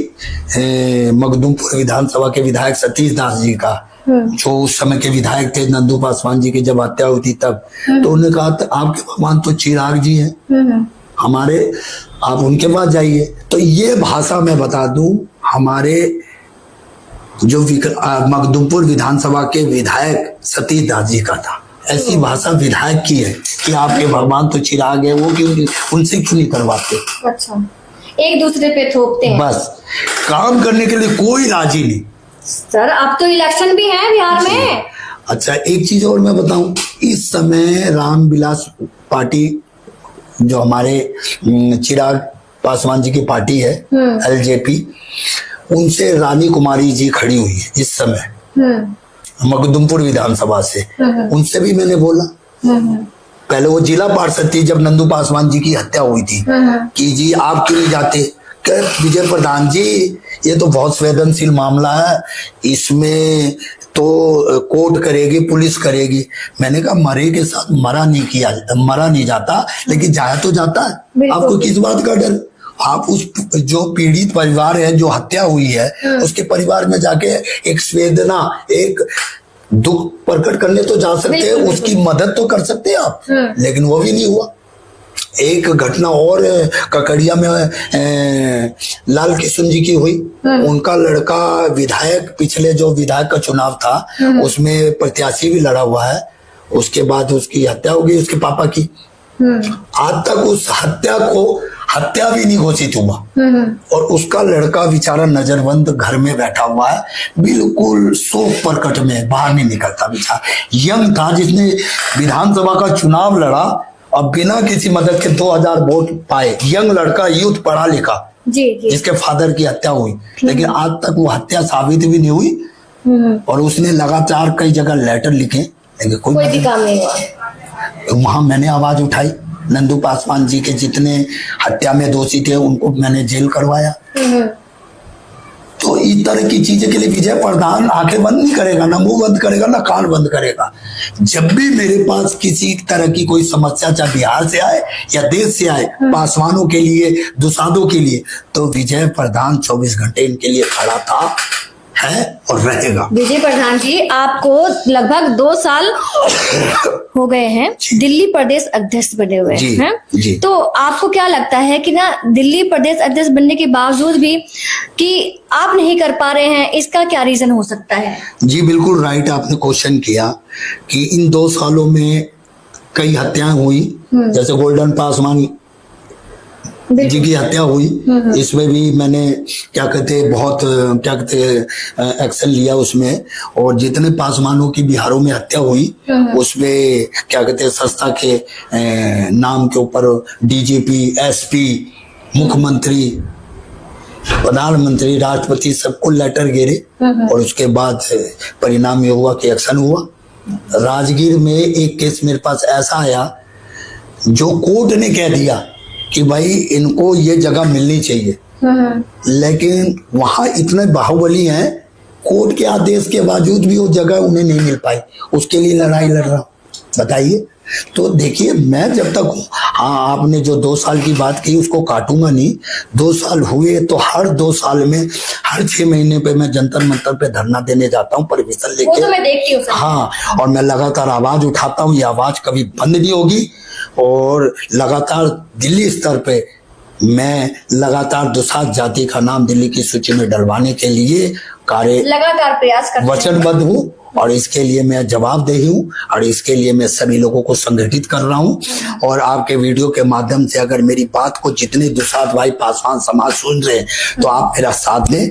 मखदूमपुर विधानसभा के विधायक सतीश दास जी का, जो उस समय के विधायक थे नंदू पासवान जी की जब हत्या हुई थी तब। तो उन्होंने कहा आपके भगवान तो चिराग जी हैं हमारे, आप उनके पास जाइए। तो ये भाषा मैं बता दूं, हमारे जो मखदूमपुर विधानसभा के विधायक सतीश दास जी का था। ऐसी भाषा विधायक की है कि आपके भगवान तो चिराग है, वो क्यों उनसे क्यों नहीं करवाते? अच्छा, एक दूसरे पे थोपते हैं। बस काम करने के लिए कोई राजी नहीं। सर अब तो इलेक्शन भी है बिहार में। अच्छा, एक चीज और मैं बताऊं, इस समय रामविलास पार्टी जो हमारे चिराग पासवान जी की पार्टी है LJP, उनसे रानी कुमारी जी खड़ी हुई है इस समय मखदूमपुर विधानसभा से। उनसे भी मैंने बोला, पहले वो जिला पार्षद थी जब नंदू पासवान जी की हत्या हुई थी, कि जी आप क्यों नहीं जाते? विजय प्रधान जी ये तो बहुत संवेदनशील मामला है, इसमें तो कोर्ट करेगी, पुलिस करेगी। मैंने कहा मरे के साथ मरा नहीं जाता, लेकिन जाया तो जाता है। आपको किस बात का डर? आप उस जो पीड़ित परिवार है, जो हत्या हुई है, उसके परिवार में जाके एक संवेदना, एक दुख प्रकट करने तो जा सकते हैं, उसकी मदद तो कर सकते हैं आप, लेकिन वो भी नहीं हुआ। एक घटना और ककड़िया में लाल किशन जी की हुई। उनका लड़का विधायक, पिछले जो विधायक का चुनाव था उसमें प्रत्याशी भी लड़ा हुआ है, उसके बाद उसकी हत्या हो गई उसके पापा की। आज तक उस हत्या भी नहीं घोषित हुआ और उसका लड़का बेचारा नजरबंद घर में बैठा हुआ है, बिल्कुल शोक प्रकट में, बाहर नहीं निकलता। बेचारा यंग था जिसने विधानसभा का चुनाव लड़ा और बिना किसी मदद के 2000 वोट पाए। यंग लड़का, यूथ, पढ़ा लिखा, जिसके फादर की हत्या हुई, लेकिन आज तक वो हत्या साबित भी नहीं हुई और उसने लगातार कई जगह लेटर लिखे, लेकिन कोई भी काम नहीं हुआ। वहां मैंने आवाज उठाई, नंदू पासवान जी के जितने हत्या में दोषी थे उनको मैंने जेल करवाया। तो इस तरह की चीजें के लिए विजय प्रधान आंखें बंद नहीं करेगा, ना मुंह बंद करेगा, ना कान बंद करेगा। जब भी मेरे पास किसी तरह की कोई समस्या, चाहे बिहार से आए या देश से आए, पासवानों के लिए, दुसादों के लिए, तो विजय प्रधान 24 घंटे इनके लिए खड़ा था, है और रहेगा। विजय प्रधान जी, आपको लगभग 2 साल हो गए हैं दिल्ली प्रदेश अध्यक्ष बने हुए हैं। तो आपको क्या लगता है कि ना दिल्ली प्रदेश अध्यक्ष बनने के बावजूद भी कि आप नहीं कर पा रहे हैं, इसका क्या रीजन हो सकता है? जी बिल्कुल राइट, आपने क्वेश्चन किया कि इन 2 सालों में कई हत्याएं हुई, जैसे गोल्डन पासवान जी की हत्या हुई, इसमें भी मैंने बहुत एक्शन लिया उसमें। और जितने पासवानों की बिहारों में हत्या हुई उसमें संस्था के नाम के ऊपर DGP, SP, मुख्यमंत्री, प्रधानमंत्री, राष्ट्रपति सबको लेटर गिरे और उसके बाद परिणाम ये हुआ कि एक्शन हुआ। राजगीर में एक केस मेरे पास ऐसा आया जो कोर्ट ने कह दिया कि भाई इनको ये जगह मिलनी चाहिए, लेकिन वहां इतने बाहुबली हैं, कोर्ट के आदेश के बावजूद भी वो जगह उन्हें नहीं मिल पाई, उसके लिए लड़ाई लड़ रहा। बताइए, तो देखिए मैं जब तक हूँ, हाँ आपने जो 2 साल की बात की उसको काटूंगा नहीं। 2 साल हुए तो हर 2 साल में हर 6 महीने पे मैं जंतर मंतर पे धरना देने जाता हूँ, परमिशन लेके। वो तो मैं देखती हूँ। हाँ, और मैं लगातार आवाज उठाता हूँ, ये आवाज कभी बंद नहीं होगी। और लगातार दिल्ली स्तर पे मैं लगातार दुसाध जाति का नाम दिल्ली की सूची में डलवाने के लिए लगातार प्रयास करता हूं, वचनबद्ध हूँ और इसके लिए मैं जवाबदेही हूँ और इसके लिए मैं सभी लोगों को संगठित कर रहा हूँ। और आपके वीडियो के माध्यम से अगर मेरी बात को जितने दुसाध भाई पासवान समाज सुन रहे हैं तो आप मेरा साथ दें,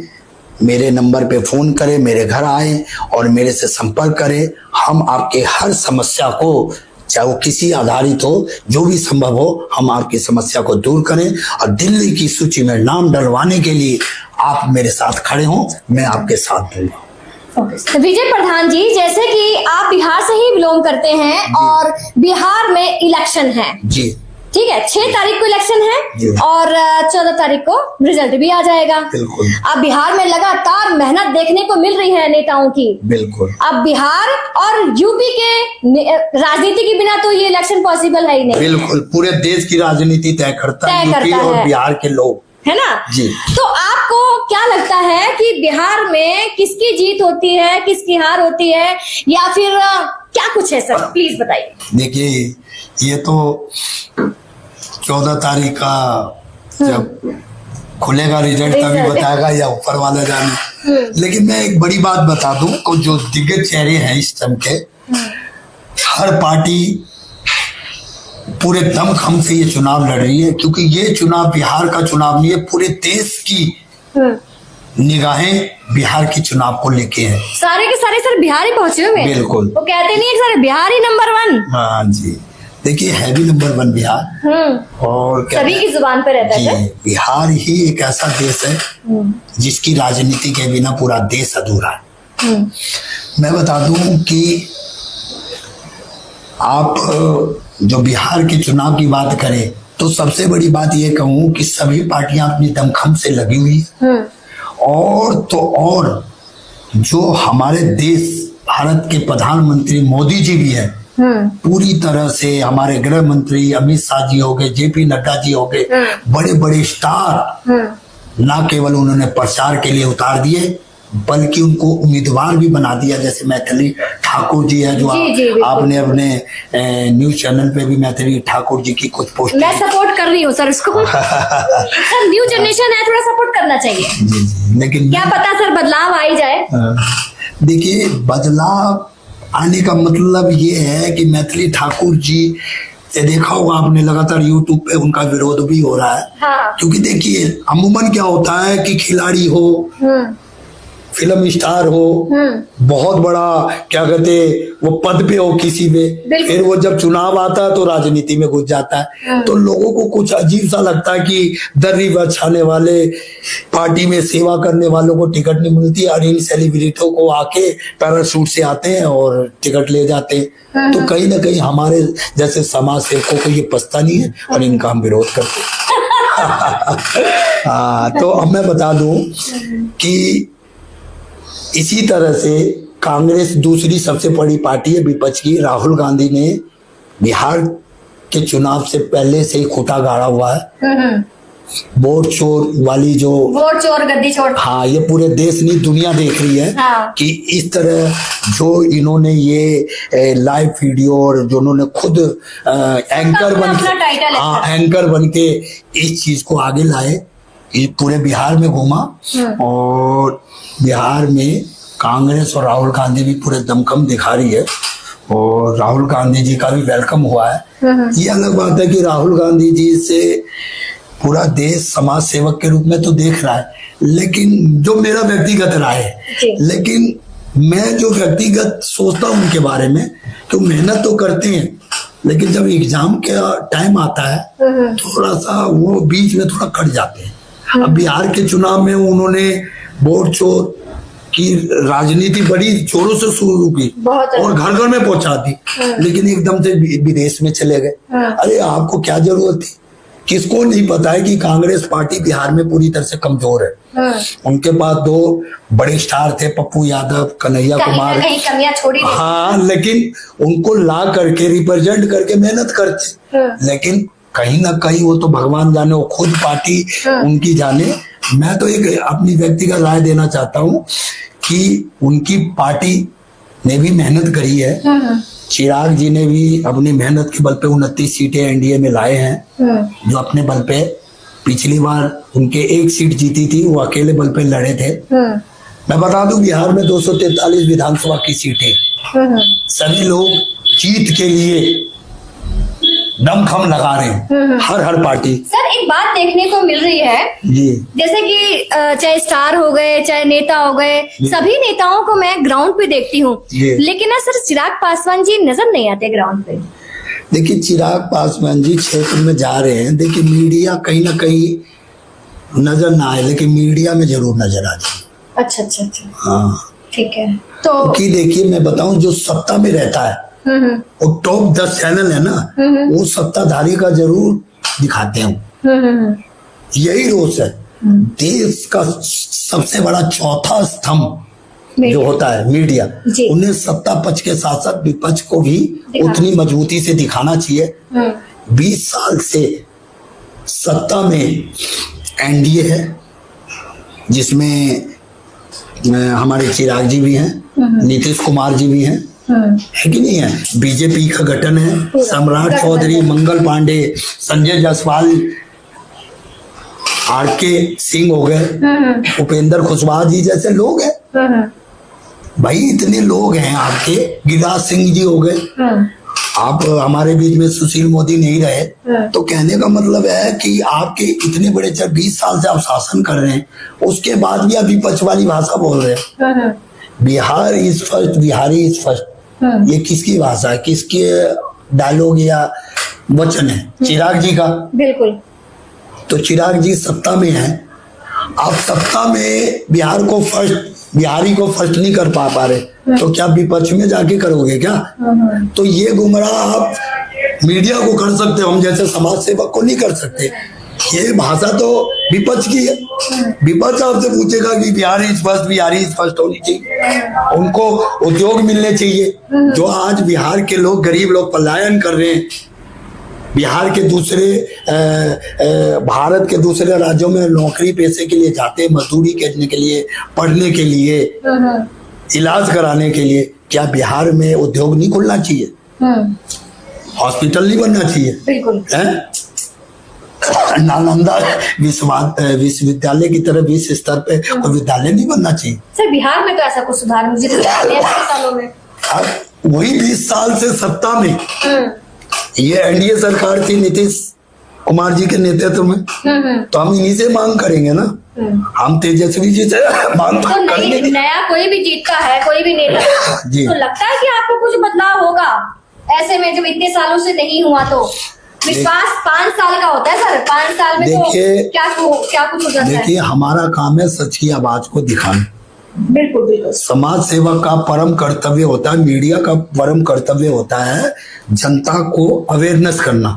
मेरे नंबर पे फोन करें, मेरे घर आए और मेरे से संपर्क करें। हम आपके हर समस्या को, चाहे वो किसी आधारित हो, जो भी संभव हो, हम आपकी समस्या को दूर करें। और दिल्ली की सूची में नाम डलवाने के लिए आप मेरे साथ खड़े हों, मैं आपके साथ दूंगा। विजय प्रधान जी, जैसे कि आप बिहार से ही बिलोंग करते हैं और बिहार में इलेक्शन है जी, ठीक है, 6 तारीख को इलेक्शन जी। है और 14 तारीख को रिजल्ट भी आ जाएगा। बिल्कुल। अब बिहार में लगातार मेहनत देखने को मिल रही है नेताओं की। बिल्कुल। अब बिहार और यूपी के राजनीति के बिना तो ये इलेक्शन पॉसिबल है ही नहीं। बिल्कुल, पूरे देश की राजनीति तय करता है यूपी और बिहार के लोग, है ना जी। तो आपको क्या लगता है कि बिहार में किसकी जीत होती है, किसकी हार होती है, या फिर क्या कुछ है सर, प्लीज बताइए। देखिए, ये तो 14 तारीख का जब खुलेगा रिजल्ट तभी बताएगा या ऊपर वाला जाने। लेकिन मैं एक बड़ी बात बता दूं, और जो दिग्गज चेहरे हैं इस टाइम के, हर पार्टी पूरे दमखम से ये चुनाव लड़ रही है, क्योंकि ये चुनाव बिहार का चुनाव नहीं है, पूरे देश की निगाहें बिहार के चुनाव को लेके है। सारे के सारे सर बिहार ही पहुंचे हुए। बिल्कुल। वो कहते नहीं है सर बिहार ही नंबर 1। हाँ जी, देखिए है भी नंबर 1 बिहार, और सभी की जुबान पे रहता है। जी, बिहार ही एक ऐसा देश है जिसकी राजनीति के बिना पूरा देश अधूरा है। मैं बता दूं कि आप जो बिहार के चुनाव की बात करें तो सबसे बड़ी बात ये कहूं कि सभी पार्टियां अपनी दमखम से लगी हुई है। और तो और जो हमारे देश भारत के प्रधानमंत्री मोदी जी भी है, पूरी तरह से हमारे गृह मंत्री अमित शाह जी हो गए, जेपी नड्डा जी हो गए, बड़े बड़े स्टार ना केवल उन्होंने प्रचार के लिए उतार दिए बल्कि उनको उम्मीदवार भी बना दिया। जैसे मैथिली ठाकुर जी है, जो आपने अपने न्यूज चैनल पे भी मैथिली ठाकुर जी की कुछ पोस्ट, मैं सपोर्ट कर रही हूँ सर इसको। सर न्यू जनरेशन है, थोड़ा सपोर्ट करना चाहिए। जी, लेकिन क्या पता सर बदलाव आ ही जाए। देखिए, बदलाव आने का मतलब ये है कि मैथिली ठाकुर जी से देखा होगा आपने, लगातार यूट्यूब पे उनका विरोध भी हो रहा है। हाँ। क्योंकि देखिए, अमूमन क्या होता है कि खिलाड़ी हो, फिल्म स्टार हो, बहुत बड़ा क्या कहते वो पद पे हो किसी में, फिर वो जब चुनाव आता है तो राजनीति में घुस जाता है, तो लोगों को कुछ अजीब सा लगता है कि दर्री बछाने वाले, पार्टी में सेवा करने वालों को टिकट नहीं मिलती और इन सेलिब्रिटियों को आके पैराशूट से आते हैं और टिकट ले जाते हैं। तो कहीं ना कहीं हमारे जैसे समाज सेवकों को ये पछता नहीं है और इनका हम विरोध करते हैं। तो अब मैं बता दूं कि इसी तरह से कांग्रेस दूसरी सबसे बड़ी पार्टी है विपक्ष की। राहुल गांधी ने बिहार के चुनाव से पहले से ही खूंटा गाड़ा हुआ है। वोट चोर वाली जो वोट चोर गद्दी चोर, हाँ, ये पूरे देश नहीं दुनिया देख रही है। हाँ। कि इस तरह जो इन्होंने ये लाइव वीडियो और जो उन्होंने खुद एंकर बन के, हाँ, एंकर बन के इस चीज को आगे लाए, ये पूरे बिहार में घूमा और बिहार में कांग्रेस और राहुल गांधी भी पूरे दमखम दिखा रही है और राहुल गांधी जी का भी वेलकम हुआ है। ये अलग बात है कि राहुल गांधी जी से पूरा देश समाज सेवक के रूप में तो देख रहा है, लेकिन जो मेरा व्यक्तिगत राय है, लेकिन मैं जो व्यक्तिगत सोचता हूँ उनके बारे में, तो मेहनत तो करते हैं, लेकिन जब एग्जाम का टाइम आता है थोड़ा सा वो बीच में थोड़ा कट जाते हैं। अब बिहार के चुनाव में उन्होंने वोट चोर की राजनीति बड़ी जोरों से शुरू की और घर घर में पहुंचा दी, लेकिन एकदम से विदेश में चले गए। अरे आपको क्या जरूरत थी? किसको नहीं पता है कि कांग्रेस पार्टी बिहार में पूरी तरह से कमजोर है। उनके पास 2 बड़े स्टार थे, पप्पू यादव, कन्हैया कुमार, हाँ, लेकिन उनको ला करके रिप्रेजेंट करके मेहनत करते, लेकिन कहीं ना कहीं वो तो भगवान जाने, वो खुद पार्टी उनकी जाने। मैं तो एक अपनी व्यक्तिगत राय देना चाहता हूँ कि उनकी पार्टी ने भी मेहनत करी है। चिराग जी ने भी अपनी मेहनत के बल पे 29 सीटें एनडीए में लाए हैं, जो अपने बल पे पिछली बार उनके 1 सीट जीती थी, वो अकेले बल पे लड़े थे। मैं बता दूं बिहार में 243 विधानसभा की सीटें, सभी लोग जीत के लिए दमखम लगा रहे हैं हर पार्टी। सर एक बात देखने को मिल रही है जी, जैसे कि चाहे स्टार हो गए चाहे नेता हो गए, सभी नेताओं को मैं ग्राउंड पे देखती हूँ, जी। लेकिन ना सर चिराग पासवान जी नजर नहीं आते ग्राउंड पे। देखिए चिराग पासवान जी क्षेत्र में जा रहे हैं, देखिए मीडिया कहीं ना कहीं नजर ना आए लेकिन मीडिया में जरूर नजर आ जाए। अच्छा अच्छा अच्छा, हाँ, ठीक है। तो क्योंकि देखिए मैं बताऊं, जो सत्ता में रहता है वो टॉप 10 चैनल है ना, वो सत्ताधारी का जरूर दिखाते हैं। यही रोष है। देश का सबसे बड़ा चौथा स्तंभ जो होता है मीडिया, जी। उन्हें सत्ता पक्ष के साथ साथ विपक्ष को भी दिखाना उतनी मजबूती से दिखाना चाहिए। 20 साल से सत्ता में एनडीए है, जिसमें हमारे चिराग जी भी हैं, नीतीश कुमार जी भी हैं, है कि नहीं है। बीजेपी का गठन है, सम्राट चौधरी, मंगल पांडे, संजय जायसवाल, आरके सिंह हो गए, उपेंद्र कुशवाहा जी जैसे लोग हैं। भाई इतने लोग हैं आपके, गिरिराज सिंह जी हो गए। आप हमारे बीच में सुशील मोदी नहीं रहे, तो कहने का मतलब है कि आपके इतने बड़े 20 साल से आप शासन कर रहे हैं, उसके बाद भी आप विपक्ष वाली भाषा बोल रहे हैं। Bihar is first, Bihari is first, ये किसकी भाषा है, किसके डायलॉग या वचन है? चिराग जी का। बिल्कुल। तो चिराग जी सत्ता में है, आप सत्ता में बिहार को फर्स्ट, बिहारी को फर्स्ट नहीं कर पा रहे, तो क्या विपक्ष में जाके करोगे क्या? तो ये गुमराह आप मीडिया को कर सकते हो, हम जैसे समाज सेवक को नहीं कर सकते। ये भाषा तो विपक्ष की है। विपक्ष आपसे पूछेगा कि Bihari is first, Bihari is first होनी चाहिए, उनको उद्योग मिलने चाहिए। जो आज बिहार के लोग, गरीब लोग पलायन कर रहे हैं, बिहार के दूसरे भारत के दूसरे राज्यों में नौकरी पेशे के लिए जाते हैं, मजदूरी करने के लिए, पढ़ने के लिए, इलाज कराने के लिए, क्या बिहार में उद्योग नहीं खुलना चाहिए? हॉस्पिटल नहीं बनना चाहिए? बिल्कुल। नालंदा विश्वविद्यालय की तरह विश्व स्तर पे कोई विद्यालय नहीं बनना चाहिए? सर बिहार में तो ऐसा कुछ सुधार मुझे नहीं लगा 80 सालों में। अब वही 20 साल से सत्ता में, ये एनडीए सरकार थी नीतीश कुमार जी के नेतृत्व में, तो हम इन्हीं से मांग करेंगे ना। हम तेजस्वी जी से मांग तो करेंगे। नया कोई भी जीतता है, कोई भी नेता, जी। तो लगता है कि आपको कुछ बदलाव होगा ऐसे में, जब इतने सालों से नहीं हुआ तो विश्वास 5 साल का होता है सर, 5 साल में तो क्या कुछ हो जाता है। देखिए हमारा काम है सच की आवाज को दिखाना। बिल्कुल बिल्कुल। समाज सेवक का परम कर्तव्य होता है, मीडिया का परम कर्तव्य होता है जनता को अवेयरनेस करना,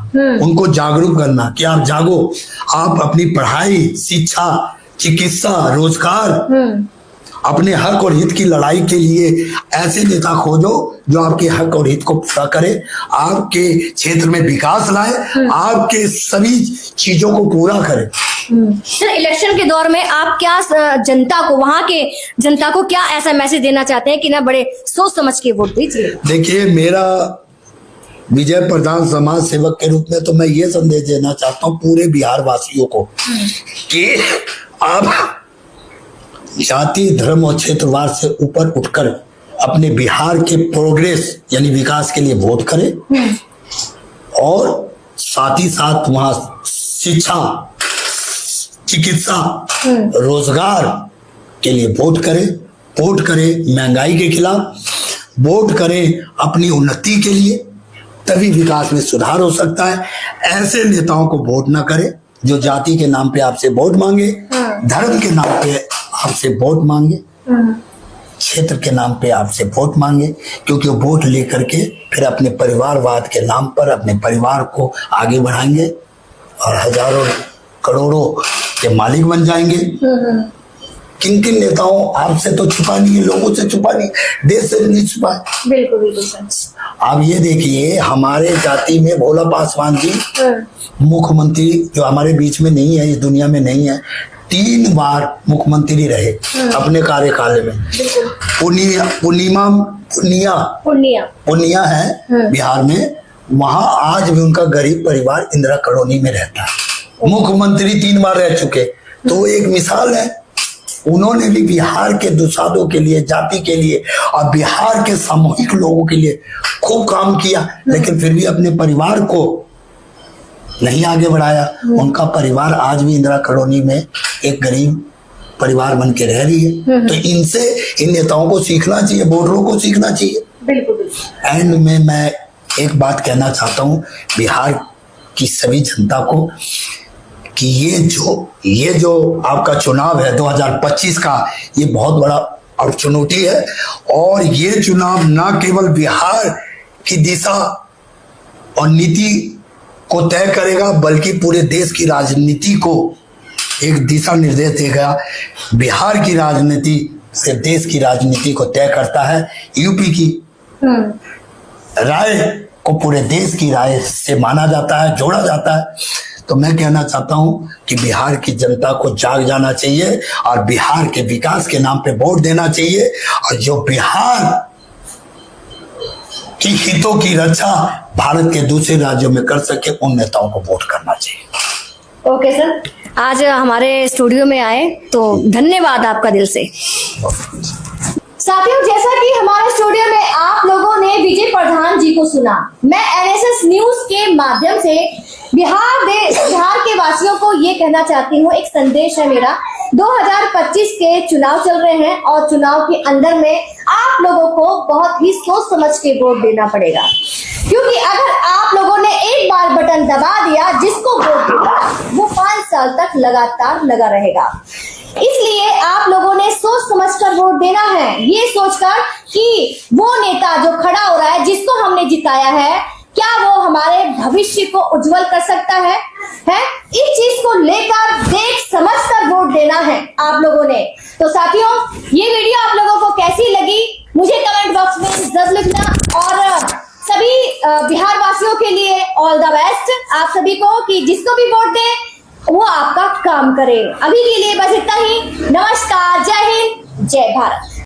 उनको जागरूक करना कि आप जागो, आप अपनी पढ़ाई, शिक्षा, चिकित्सा, रोजगार, अपने हक और हित की लड़ाई के लिए ऐसे नेता खोजो जो आपके हक और हित को पूरा करे, आपके क्षेत्र में विकास लाए, आपके सभी चीजों को पूरा करे। सर इलेक्शन के दौर में आप क्या जनता को, वहां के जनता को क्या ऐसा मैसेज देना चाहते हैं कि ना बड़े सोच समझ के वोट दीजिए? देखिए मेरा विजय प्रधान समाज सेवक के रूप में तो मैं ये संदेश देना चाहता हूँ पूरे बिहार वासियों को कि आप जाति, धर्म और क्षेत्रवाद से ऊपर उठकर अपने बिहार के प्रोग्रेस यानी विकास के लिए वोट करें, और साथ ही साथ वहां शिक्षा, चिकित्सा, रोजगार के लिए वोट करें। वोट करें महंगाई के खिलाफ, वोट करें अपनी उन्नति के लिए, तभी विकास में सुधार हो सकता है। ऐसे नेताओं को वोट ना करें जो जाति के नाम पे आपसे वोट मांगे, धर्म के नाम पे आपसे वोट मांगे, क्षेत्र के नाम पे आपसे वोट मांगे, क्योंकि वोट लेकर के फिर अपने परिवारवाद के नाम पर अपने परिवार को आगे बढ़ाएंगे और हजारों करोड़ों के मालिक बन जाएंगे। किन किन नेताओं, आपसे तो छुपा नहीं है, लोगों से छुपा नहीं, देश से नहीं छुपा है। बिल्कुल बिल्कुल सर। आप ये देखिए हमारे जाति में भोला पासवान जी मुख्यमंत्री, जो हमारे बीच में नहीं है, इस दुनिया में नहीं है, 3 बार मुख्यमंत्री रहे अपने कार्यकाल में। पुनिया है बिहार में, वहां आज भी उनका गरीब परिवार इंदिरा कॉलोनी में रहता है। मुख्यमंत्री 3 बार रह चुके, तो एक मिसाल है। उन्होंने भी बिहार के दुसादों के लिए, जाति के लिए और बिहार के सामूहिक लोगों के लिए खूब काम किया, लेकिन फिर भी अपने परिवार को नहीं आगे बढ़ाया। उनका परिवार आज भी इंदिरा कॉलोनी में एक गरीब परिवार बन के रह रही है। तो इनसे, इन नेताओं को सीखना चाहिए, वोटरों को सीखना चाहिए। बिल्कुल। एंड में मैं एक बात कहना चाहता हूँ बिहार की सभी जनता को कि ये जो आपका चुनाव है 2025 का, ये बहुत बड़ा और चुनौती है। और ये चुनाव ना केवल बिहार की दिशा और नीति को तय करेगा, बल्कि पूरे देश की राजनीति को एक दिशा निर्देश देगा। बिहार की राजनीति से देश की राजनीति को तय करता है। यूपी की राय को पूरे देश की राय से माना जाता है, जोड़ा जाता है। तो मैं कहना चाहता हूं कि बिहार की जनता को जाग जाना चाहिए और बिहार के विकास के नाम पे वोट देना चाहिए। और जो बिहार की हितों की रक्षा भारत के दूसरे राज्यों में कर सके, उन नेताओं को वोट करना चाहिए। ओके सर, आज हमारे स्टूडियो में आए तो धन्यवाद आपका दिल से। साथियों, जैसा कि हमारे स्टूडियो में आप लोगों ने विजय प्रधान जी को सुना, मैं एनएसएस न्यूज के माध्यम से बिहार के वासियों को ये कहना चाहती हूँ, एक संदेश है मेरा। 2025 के चुनाव चल रहे हैं और चुनाव के अंदर में आप लोगों को बहुत ही सोच समझ के वोट देना पड़ेगा, क्योंकि अगर आप लोगों ने एक बार बटन दबा दिया, जिसको वोट देगा वो 5 साल तक लगातार लगा रहेगा। इसलिए आप लोगों ने सोच समझकर वोट देना है, ये सोचकर कि वो नेता जो खड़ा हो रहा है, जिसको हमने जिताया है, क्या वो हमारे भविष्य को उज्जवल कर सकता है? इस चीज को लेकर देख समझकर वोट देना है आप लोगों ने। तो साथियों, ये वीडियो आप लोगों को कैसी लगी मुझे कमेंट बॉक्स में जरूर लिखना। और सभी बिहार वासियों के लिए ऑल द बेस्ट आप सभी को, कि जिसको भी वोट दे वो आपका काम करे। अभी के लिए बस इतना ही। नमस्कार, जय हिंद, जय भारत।